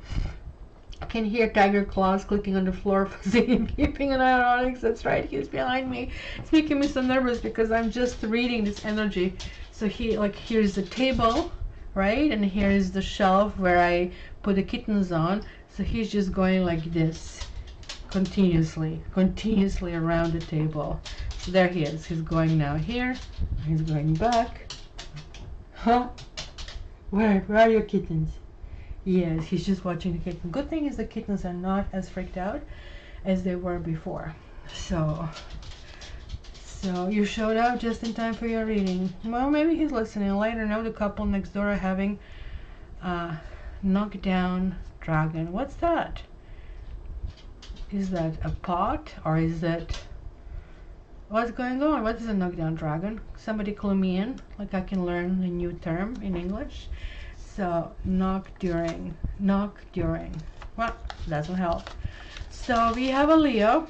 I can hear Tiger Claws clicking on the floor, singing, keeping an eye on Onyx. That's right, he's behind me. It's making me so nervous because I'm just reading this energy. So here's the table, right? And here's the shelf where I put the kittens on. So he's just going like this, continuously around the table. So there he is. He's going now here. He's going back. Huh? Where are your kittens? Yes, he's just watching the kitten. Good thing is the kittens are not as freaked out as they were before. So you showed up just in time for your reading. Well, maybe he's listening. Later, now the couple next door are having a knockdown dragon. What's that? Is that a pot, or is it... What's going on? What is a knockdown dragon? Somebody clue me in, like I can learn a new term in English. So knock during. Well, doesn't help. So we have a Leo.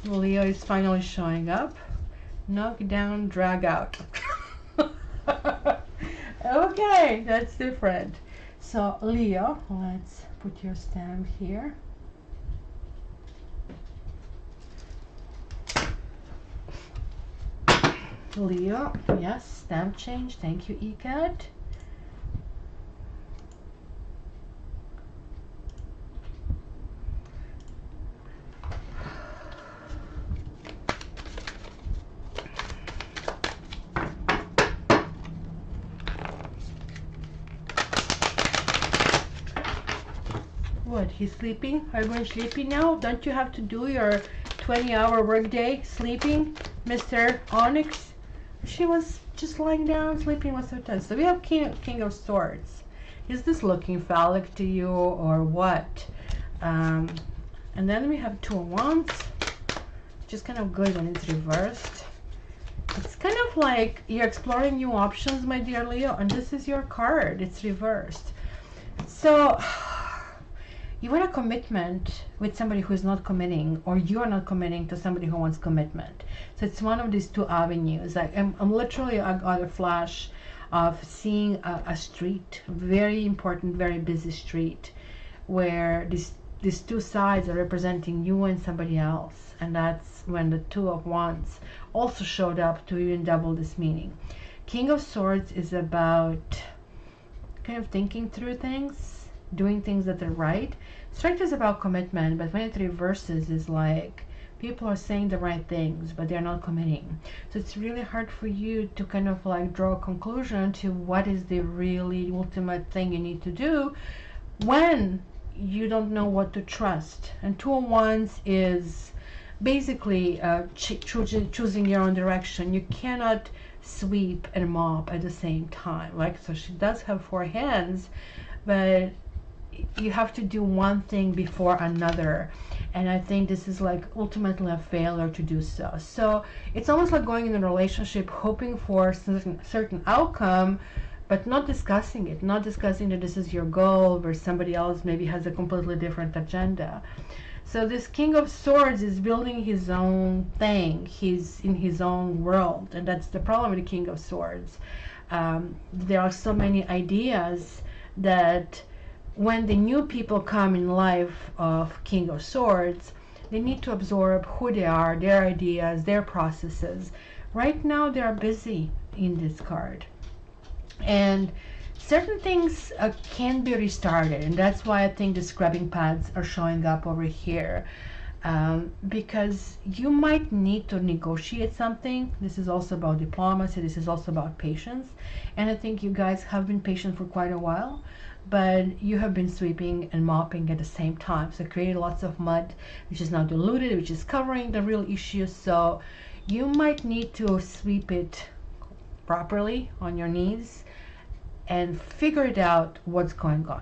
Leo is finally showing up. Knock down, drag out. Okay, that's different. So Leo, let's put your stamp here. Leo, yes, stamp change. Thank you, ECAT. What, he's sleeping? Are you going sleepy now? Don't you have to do your 20-hour workday sleeping, Mr. Onyx? She was just lying down, sleeping most of the time. So we have King of Swords. Is this looking phallic to you, or what? And then we have Two of Wands, which is kind of good when it's reversed. It's kind of like you're exploring new options, my dear Leo, and this is your card. It's reversed. So you want a commitment with somebody who is not committing, or you are not committing to somebody who wants commitment. So it's one of these two avenues. Like I'm literally, I got a flash of seeing a street, very important, very busy street, where these two sides are representing you and somebody else. And that's when the Two of Wands also showed up to even double this meaning. King of Swords is about kind of thinking through things, doing things that are right. Strength is about commitment, but when it reverses, is like people are saying the right things, but they're not committing. So it's really hard for you to kind of like draw a conclusion to what is the really ultimate thing you need to do, when you don't know what to trust. And Two of Wands is basically choosing your own direction. You cannot sweep and mop at the same time. Like, so she does have 4 hands, but you have to do one thing before another, and I think this is like ultimately a failure to do so. So it's almost like going in a relationship hoping for a certain outcome, but not discussing it, not discussing that this is your goal, where somebody else maybe has a completely different agenda. So this King of Swords is building his own thing. He's in his own world, and that's the problem with the King of Swords. There are so many ideas that when the new people come in life of King of Swords, they need to absorb who they are, their ideas, their processes. Right now they are busy in this card. And certain things can be restarted, and that's why I think the scrubbing pads are showing up over here, because you might need to negotiate something. This is also about diplomacy, this is also about patience, and I think you guys have been patient for quite a while, but you have been sweeping and mopping at the same time, so created lots of mud which is now diluted, which is covering the real issue. So you might need to sweep it properly on your knees and figure it out what's going on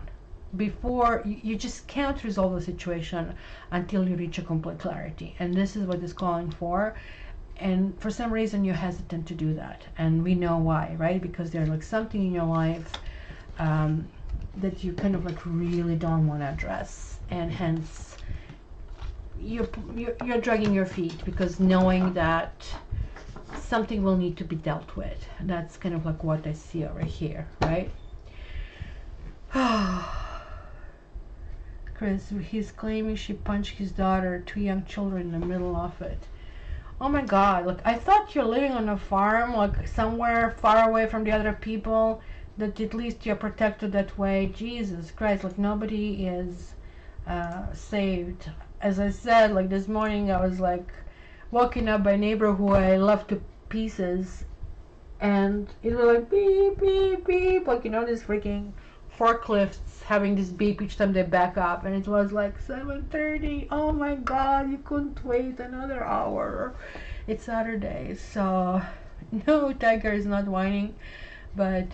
before you just can't resolve the situation until you reach a complete clarity. And this is what it's calling for, and for some reason you're hesitant to do that, and we know why, right? Because there's like something in your life that you kind of like really don't want to address, and hence you're dragging your feet, because knowing that something will need to be dealt with. That's kind of like what I see over here, right? Chris, he's claiming she punched his daughter, 2 young children in the middle of it. Oh my God, look, I thought you're living on a farm, like somewhere far away from the other people, that at least you're protected that way. Jesus Christ, like nobody is saved. As I said, like this morning I was like walking up by a neighbor who I love to pieces, and it was like beep beep beep, like, you know, these freaking forklifts having this beep each time they back up, and it was like 7:30. Oh my God, you couldn't wait another hour. It's Saturday, so no, Tiger is not whining, but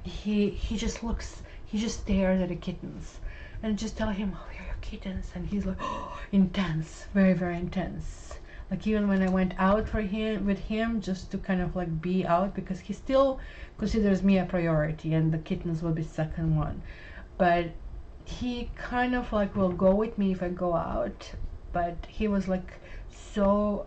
he just looks, he just stares at the kittens, and just tell him, oh, you're your kittens, and he's like, oh, intense, very, very intense. Like even when I went out with him just to kind of like be out, because he still considers me a priority and the kittens will be second one, but he kind of like will go with me if I go out, but he was like so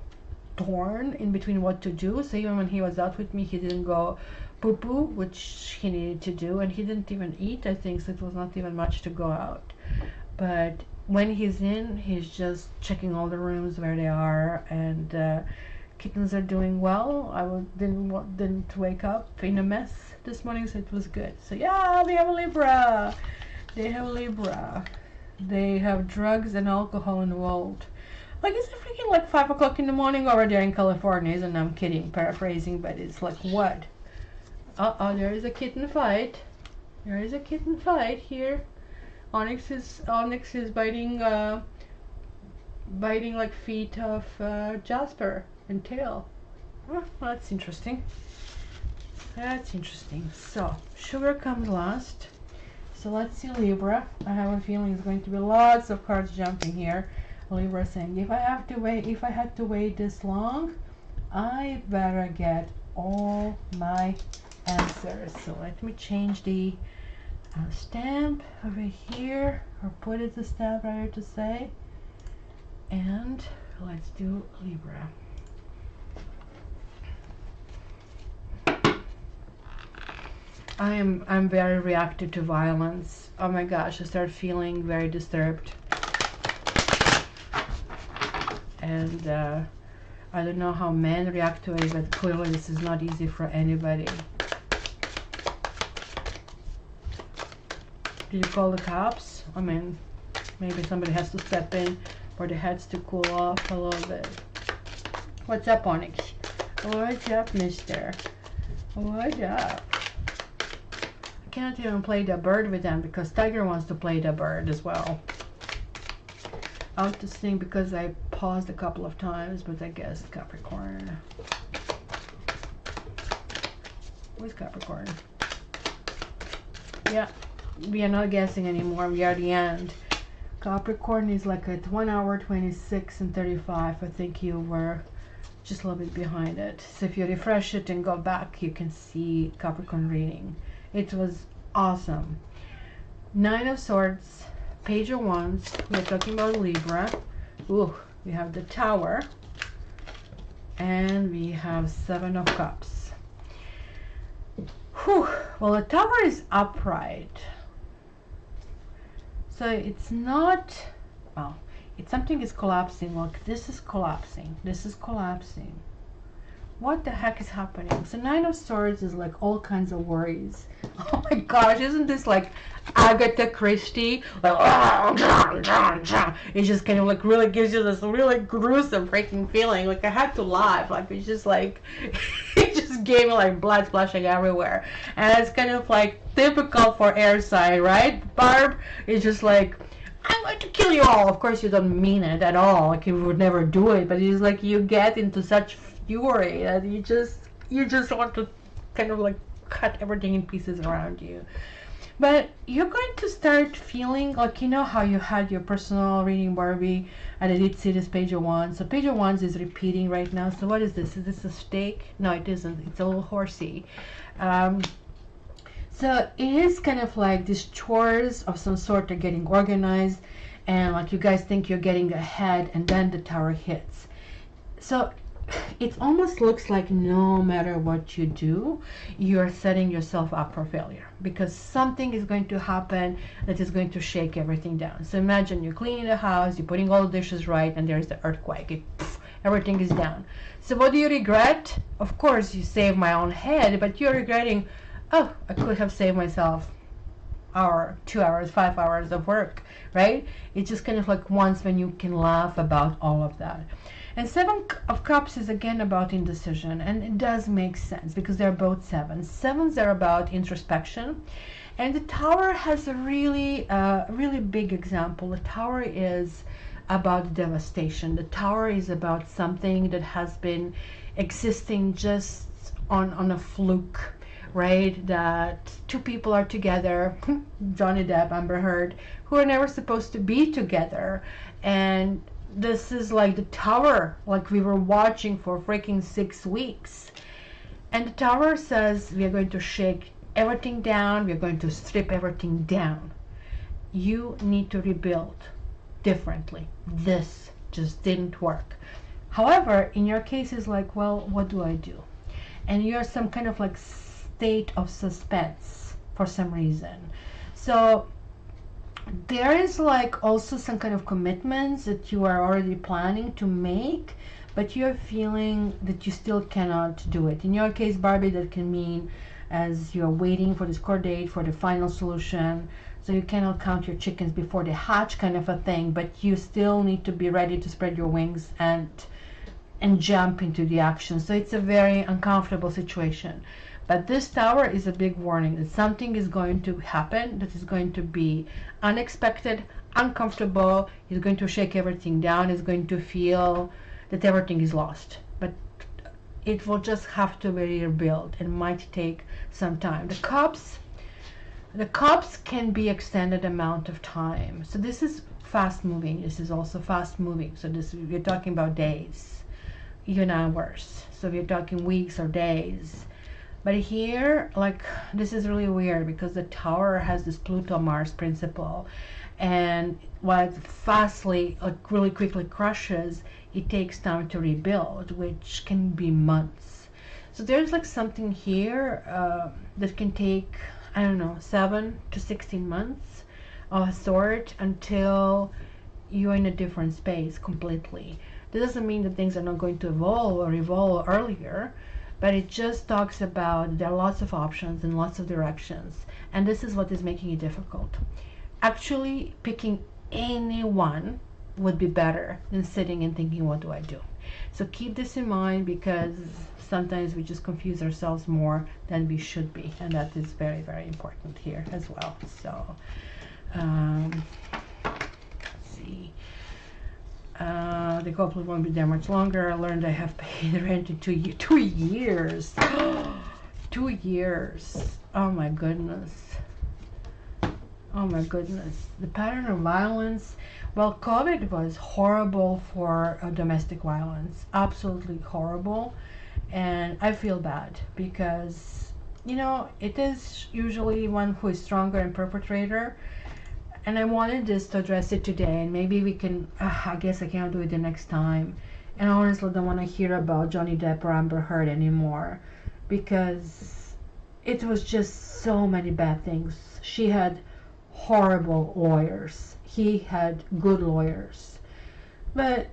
torn in between what to do. So even when he was out with me, he didn't go poo poo, which he needed to do, and he didn't even eat, I think, so it was not even much to go out. But when he's in, he's just checking all the rooms where they are, and kittens are doing well. I didn't wake up in a mess this morning, so it was good. So yeah, they have a Libra. They have Libra. They have drugs and alcohol involved. Like, it's freaking like 5 o'clock in the morning over there in California, isn't it? I'm kidding, paraphrasing, but it's like, what? Uh-oh, there is a kitten fight. There is a kitten fight here. Onyx is biting like feet of Jasper and tail. Oh, that's interesting. That's interesting. So sugar comes last. So let's see Libra. I have a feeling it's going to be lots of cards jumping here. Libra saying, if I had to wait this long, I better get all my answers. So let me change the stamp over here, or put it the stamp right here to say, and let's do Libra. I'm very reactive to violence. Oh my gosh, I start feeling very disturbed, and I don't know how men react to it, but clearly this is not easy for anybody. Did you call the cops? I mean, maybe somebody has to step in for the heads to cool off a little bit. What's up, Onyx? What's up, mister? What's up? I cannot even play the bird with them because Tiger wants to play the bird as well. Out this thing because I paused a couple of times, but I guess Capricorn. Where's Capricorn? Yeah, we are not guessing anymore. We are at the end. Capricorn is like at 1 hour 26 and 35. I think you were just a little bit behind it. So if you refresh it and go back, you can see Capricorn reading. It was awesome. 9 of Swords, Page of Wands. We're talking about Libra. Ooh, we have the Tower. And we have 7 of Cups. Whew. Well, the Tower is upright. So it's not, well, it's something is collapsing. Look, this is collapsing. This is collapsing. What the heck is happening? So 9 of Swords is like all kinds of worries. Oh my gosh, isn't this like Agatha Christie? Like, it just kind of like really gives you this really gruesome freaking feeling. Like I had to laugh. Like it's just like, it just gave me like blood splashing everywhere. And it's kind of like typical for air sign, right? Barb is just like, I'm going to kill you all. Of course you don't mean it at all. Like you would never do it. But it's like you get into such fury that you just want to kind of like cut everything in pieces around you. But you're going to start feeling like, you know how you had your personal reading, Barbie, and I did see this Page of Wands. So Page of Wands is repeating right now. So what is this? Is this a stake? No, it isn't. It's a little horsey. So it is kind of like these chores of some sort are getting organized, and like you guys think you're getting ahead, and then the Tower hits. So it almost looks like no matter what you do, you're setting yourself up for failure because something is going to happen that is going to shake everything down. So imagine you're cleaning the house, you're putting all the dishes right, and there's the earthquake. Everything is down. So what do you regret? Of course, you saved my own head, but you're regretting, oh, I could have saved myself hour, 2 hours, 5 hours of work, right? It's just kind of like once when you can laugh about all of that. And 7 of Cups is again about indecision, and it does make sense because they're both 7s. 7s are about introspection, and the Tower has a really big example. The Tower is about devastation. The Tower is about something that has been existing just on a fluke, right? That 2 people are together, Johnny Depp, Amber Heard, who are never supposed to be together, and this is like the Tower, like we were watching for freaking 6 weeks. And the Tower says we are going to shake everything down, we are going to strip everything down. You need to rebuild differently. This just didn't work. However, in your case is like, well, what do I do? And you're some kind of like state of suspense for some reason. So there is like also some kind of commitments that you are already planning to make, but you're feeling that you still cannot do it. In your case, Barbie, that can mean as you're waiting for this court date for the final solution, so you cannot count your chickens before they hatch kind of a thing, but you still need to be ready to spread your wings and jump into the action. So it's a very uncomfortable situation. But this Tower is a big warning that something is going to happen that is going to be unexpected, uncomfortable, is going to shake everything down, is going to feel that everything is lost. But it will just have to be rebuilt and might take some time. The Cups can be extended amount of time. So this is fast moving. This is also fast moving. So this, we're talking about days, even hours. So we're talking weeks or days. But here, like, this is really weird because the Tower has this Pluto-Mars principle, and while it fastly, like really quickly crushes, it takes time to rebuild, which can be months. So there's like something here that can take, I don't know, 7 to 16 months of a sort until you're in a different space completely. That doesn't mean that things are not going to evolve or evolve earlier, but it just talks about there are lots of options and lots of directions, and this is what is making it difficult. Actually, picking any one would be better than sitting and thinking, what do I do? So keep this in mind, because sometimes we just confuse ourselves more than we should be, and that is very, very important here as well. So let's see. The couple won't be there much longer. I learned I have paid rent in 2 years. 2 years. Oh my goodness. Oh my goodness. The pattern of violence. Well, COVID was horrible for domestic violence. Absolutely horrible. And I feel bad because, you know, it is usually one who is stronger and perpetrator. And I wanted this to address it today, and maybe we can, I guess I can't do it the next time. And I honestly don't want to hear about Johnny Depp or Amber Heard anymore, because it was just so many bad things. She had horrible lawyers. He had good lawyers. But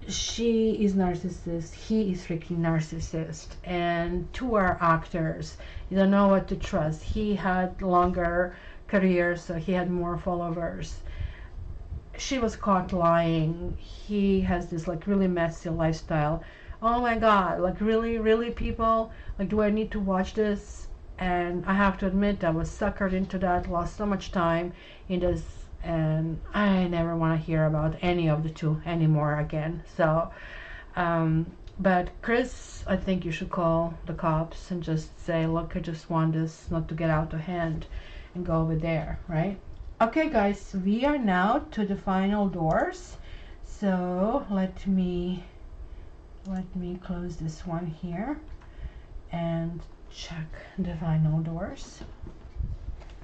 she is narcissist. He is freaking narcissist. And two are actors. You don't know what to trust. He had longer career, so he had more followers. She was caught lying. He has this like really messy lifestyle. Oh my god, like really people, like do I need to watch this? And I have to admit I was suckered into that, lost so much time in this, and I never want to hear about any of the two anymore again. So but Chris, I think you should call the cops and just say, look, I just want this not to get out of hand, and go over there, right? Okay guys, we are now to the final doors. So let me close this one here and check the final doors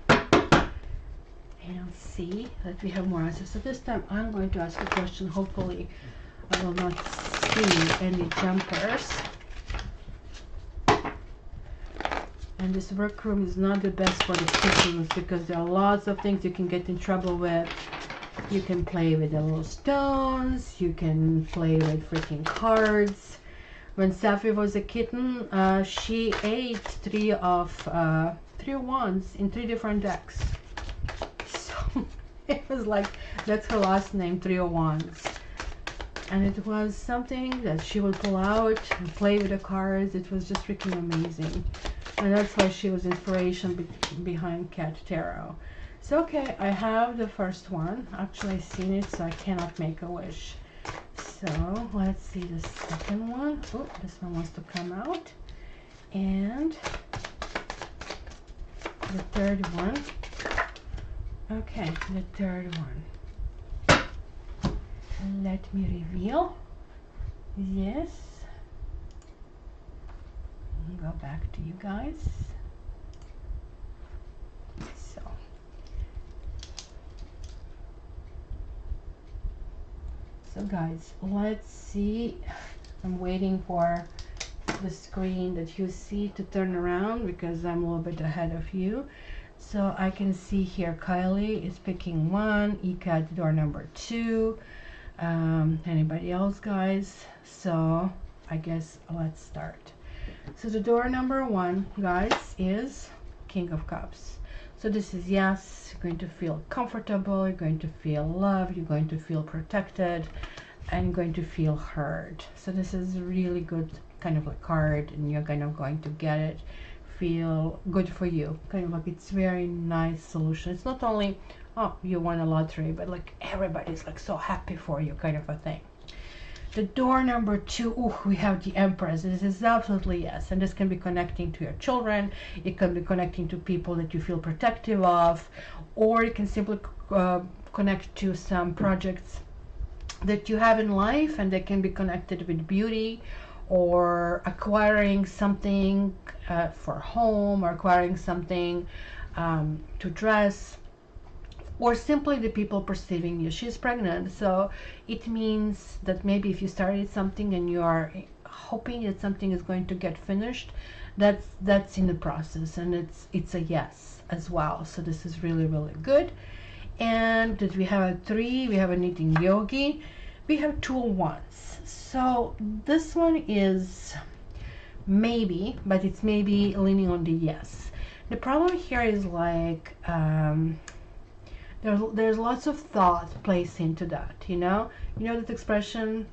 and see that we have more answers. So this time I'm going to ask a question. Hopefully I will not see any jumpers. And this workroom is not the best for the kittens, because there are lots of things you can get in trouble with. You can play with the little stones. You can play with freaking cards. When Safi was a kitten, she ate three of wands in 3 different decks. So it was like, that's her last name, 3 of wands. And it was something that she would pull out and play with the cards. It was just freaking amazing. And that's why she was inspiration behind CatTarot. So okay, I have the first one. Actually, I've seen it, so I cannot make a wish. So let's see the second one. Oh, this one wants to come out. And the third one. Okay, the third one. Let me reveal. Yes. Go back to you guys. So guys, let's see. I'm waiting for the screen that you see to turn around, because I'm a little bit ahead of you. So I can see here Kylie is picking 1, ECAT door number 2. Anybody else, guys? So I guess let's start. So the door number 1, guys, is King of Cups. So this is, yes, you're going to feel comfortable, you're going to feel loved, you're going to feel protected, and you're going to feel heard. So this is a really good kind of a card, and you're kind of going to get it, feel good for you. Kind of like, it's very nice solution. It's not only, oh, you won a lottery, but like everybody's like so happy for you, kind of a thing. The door number 2, ooh, we have the Empress. This is absolutely yes, and this can be connecting to your children. It can be connecting to people that you feel protective of, or it can simply connect to some projects that you have in life, and they can be connected with beauty, or acquiring something for home, or acquiring something to dress, or simply the people perceiving you. She's pregnant, so it means that maybe if you started something and you are hoping that something is going to get finished, that's in the process, and it's a yes as well. So this is really, really good. And that we have a 3, we have a knitting yogi, we have 2 wands. So this one is maybe, but it's maybe leaning on the yes. The problem here is like there's lots of thought placed into that, you know that expression,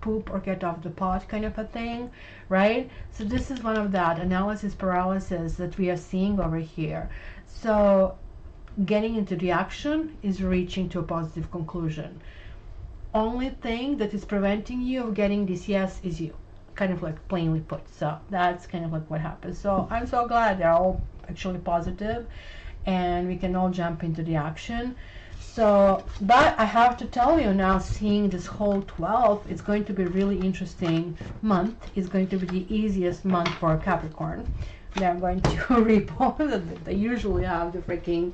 poop or get off the pot kind of a thing, right? So this is one of that analysis paralysis that we are seeing over here. So getting into the action is reaching to a positive conclusion. Only thing that is preventing you of getting this yes is you, kind of like plainly put. So that's kind of like what happens. So I'm so glad they're all actually positive and we can all jump into the action. So, but I have to tell you now, seeing this whole 12, it's going to be a really interesting month. It's going to be the easiest month for Capricorn. They're going to report that they usually have the freaking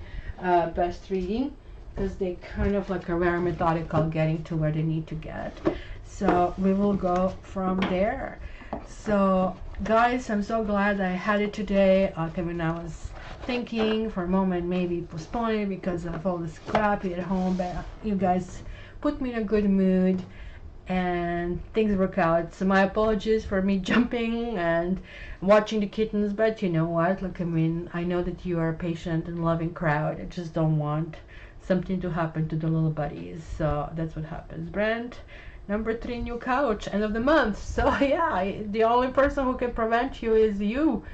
best reading, because they kind of like are very methodical getting to where they need to get. So we will go from there. So guys, I'm so glad I had it today. I was thinking for a moment maybe postponing because of all this crap at home, but you guys put me in a good mood and things work out. So my apologies for me jumping and watching the kittens, but you know what, like I know that you are a patient and loving crowd. I just don't want something to happen to the little buddies. So that's what happens. Brent, number 3 new couch, end of the month. So yeah, the only person who can prevent you is you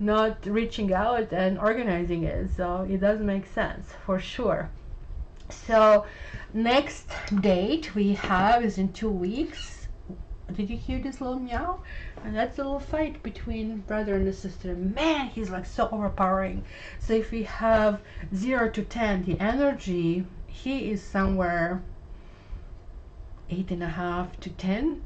not reaching out and organizing it. So it does make sense for sure. So next date we have is in 2 weeks. Did you hear this little meow? And that's a little fight between brother and the sister. Man, he's like so overpowering. So if we have 0 to 10, the energy, he is somewhere 8.5 to 10,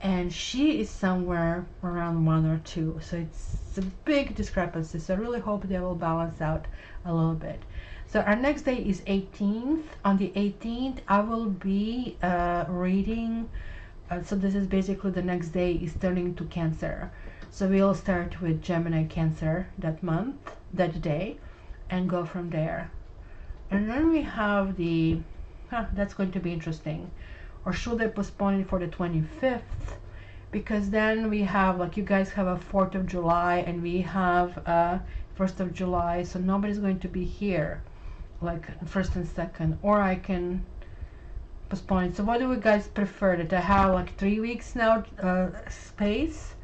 and she is somewhere around 1 or 2. So it's a big discrepancy. So I really hope they will balance out a little bit. So our next day is 18th. On the 18th, I will be reading. So this is basically the next day is turning to Cancer. So we'll start with Gemini Cancer that month, that day, and go from there. And then we have the, that's going to be interesting. Or should I postpone it for the 25th? Because then we have, like, you guys have a 4th of July and we have a 1st of July. So nobody's going to be here, like 1st and 2nd. Or I can postpone it. So what do you guys prefer? That I have like 3 weeks now space?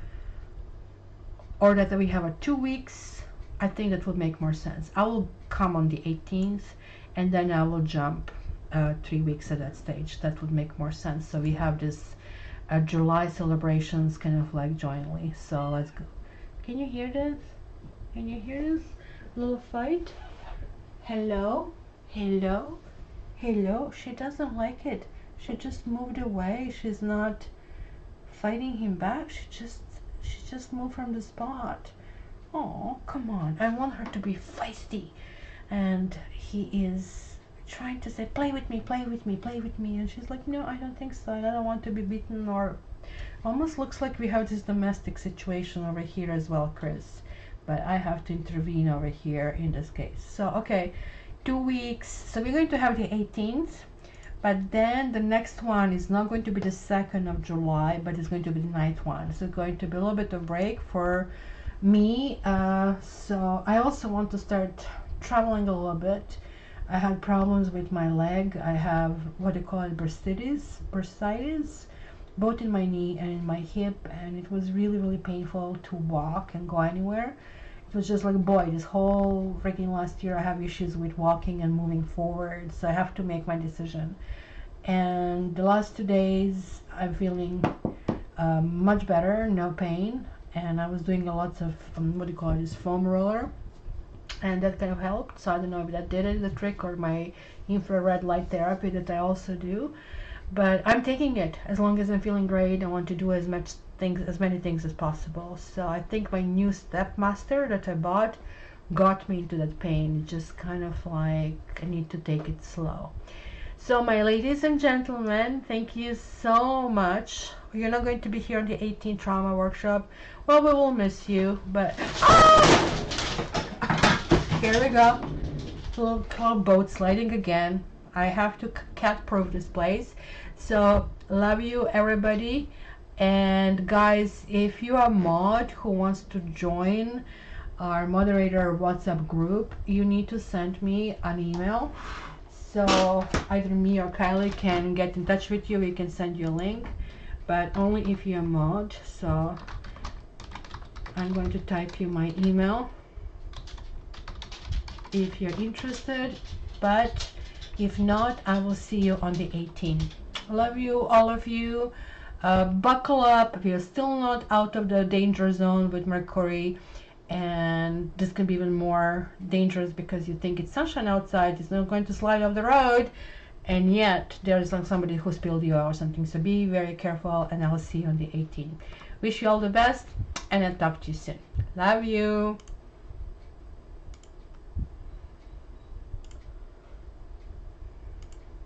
Or that we have a 2 weeks? I think that would make more sense. I will come on the 18th and then I will jump 3 weeks at that stage. That would make more sense. So we have this July celebrations kind of like jointly. So let's go. Can you hear this? Can you hear this little fight? Hello? Hello? Hello? She doesn't like it. She just moved away. She's not fighting him back. She just moved from the spot. Oh, come on. I want her to be feisty. And he is trying to say, play with me, play with me, play with me. And she's like, no, I don't think so. I don't want to be beaten. Or almost looks like we have this domestic situation over here as well, Chris. But I have to intervene over here in this case. So, okay, 2 weeks. So we're going to have the 18th. But then the next one is not going to be the 2nd of July, but it's going to be the 9th one. So it's going to be a little bit of break for me. So I also want to start traveling a little bit. I had problems with my leg. I have what they call it, bursitis, both in my knee and in my hip, and it was really, really painful to walk and go anywhere. It was just like, boy, this whole freaking last year I have issues with walking and moving forward, so I have to make my decision. And the last 2 days I'm feeling much better, no pain, and I was doing a lot of what do you call it, this foam roller, and that kind of helped. So I don't know if that did it, the trick, or my infrared light therapy that I also do, but I'm taking it. As long as I'm feeling great, I want to do as many things as possible. So I think my new Stepmaster that I bought got me into that pain. Just kind of like I need to take it slow. So my ladies and gentlemen, thank you so much. You're not going to be here on the 18th trauma workshop. Well, we will miss you, but here we go. Little boat sliding again. I have to cat-proof this place. So love you, everybody. And guys, if you are a mod who wants to join our moderator WhatsApp group, you need to send me an email. So either me or Kylie can get in touch with you. We can send you a link. but only if you're a mod. So I'm going to type you my email if you're interested, but if not, I will see you on the 18th. Love you, all of you. Buckle up. We are still not out of the danger zone with Mercury, and this can be even more dangerous because you think it's sunshine outside, it's not going to slide off the road, and yet there is like somebody who spilled you or something. So be very careful, and I'll see you on the 18th. Wish you all the best, and I'll talk to you soon. Love you.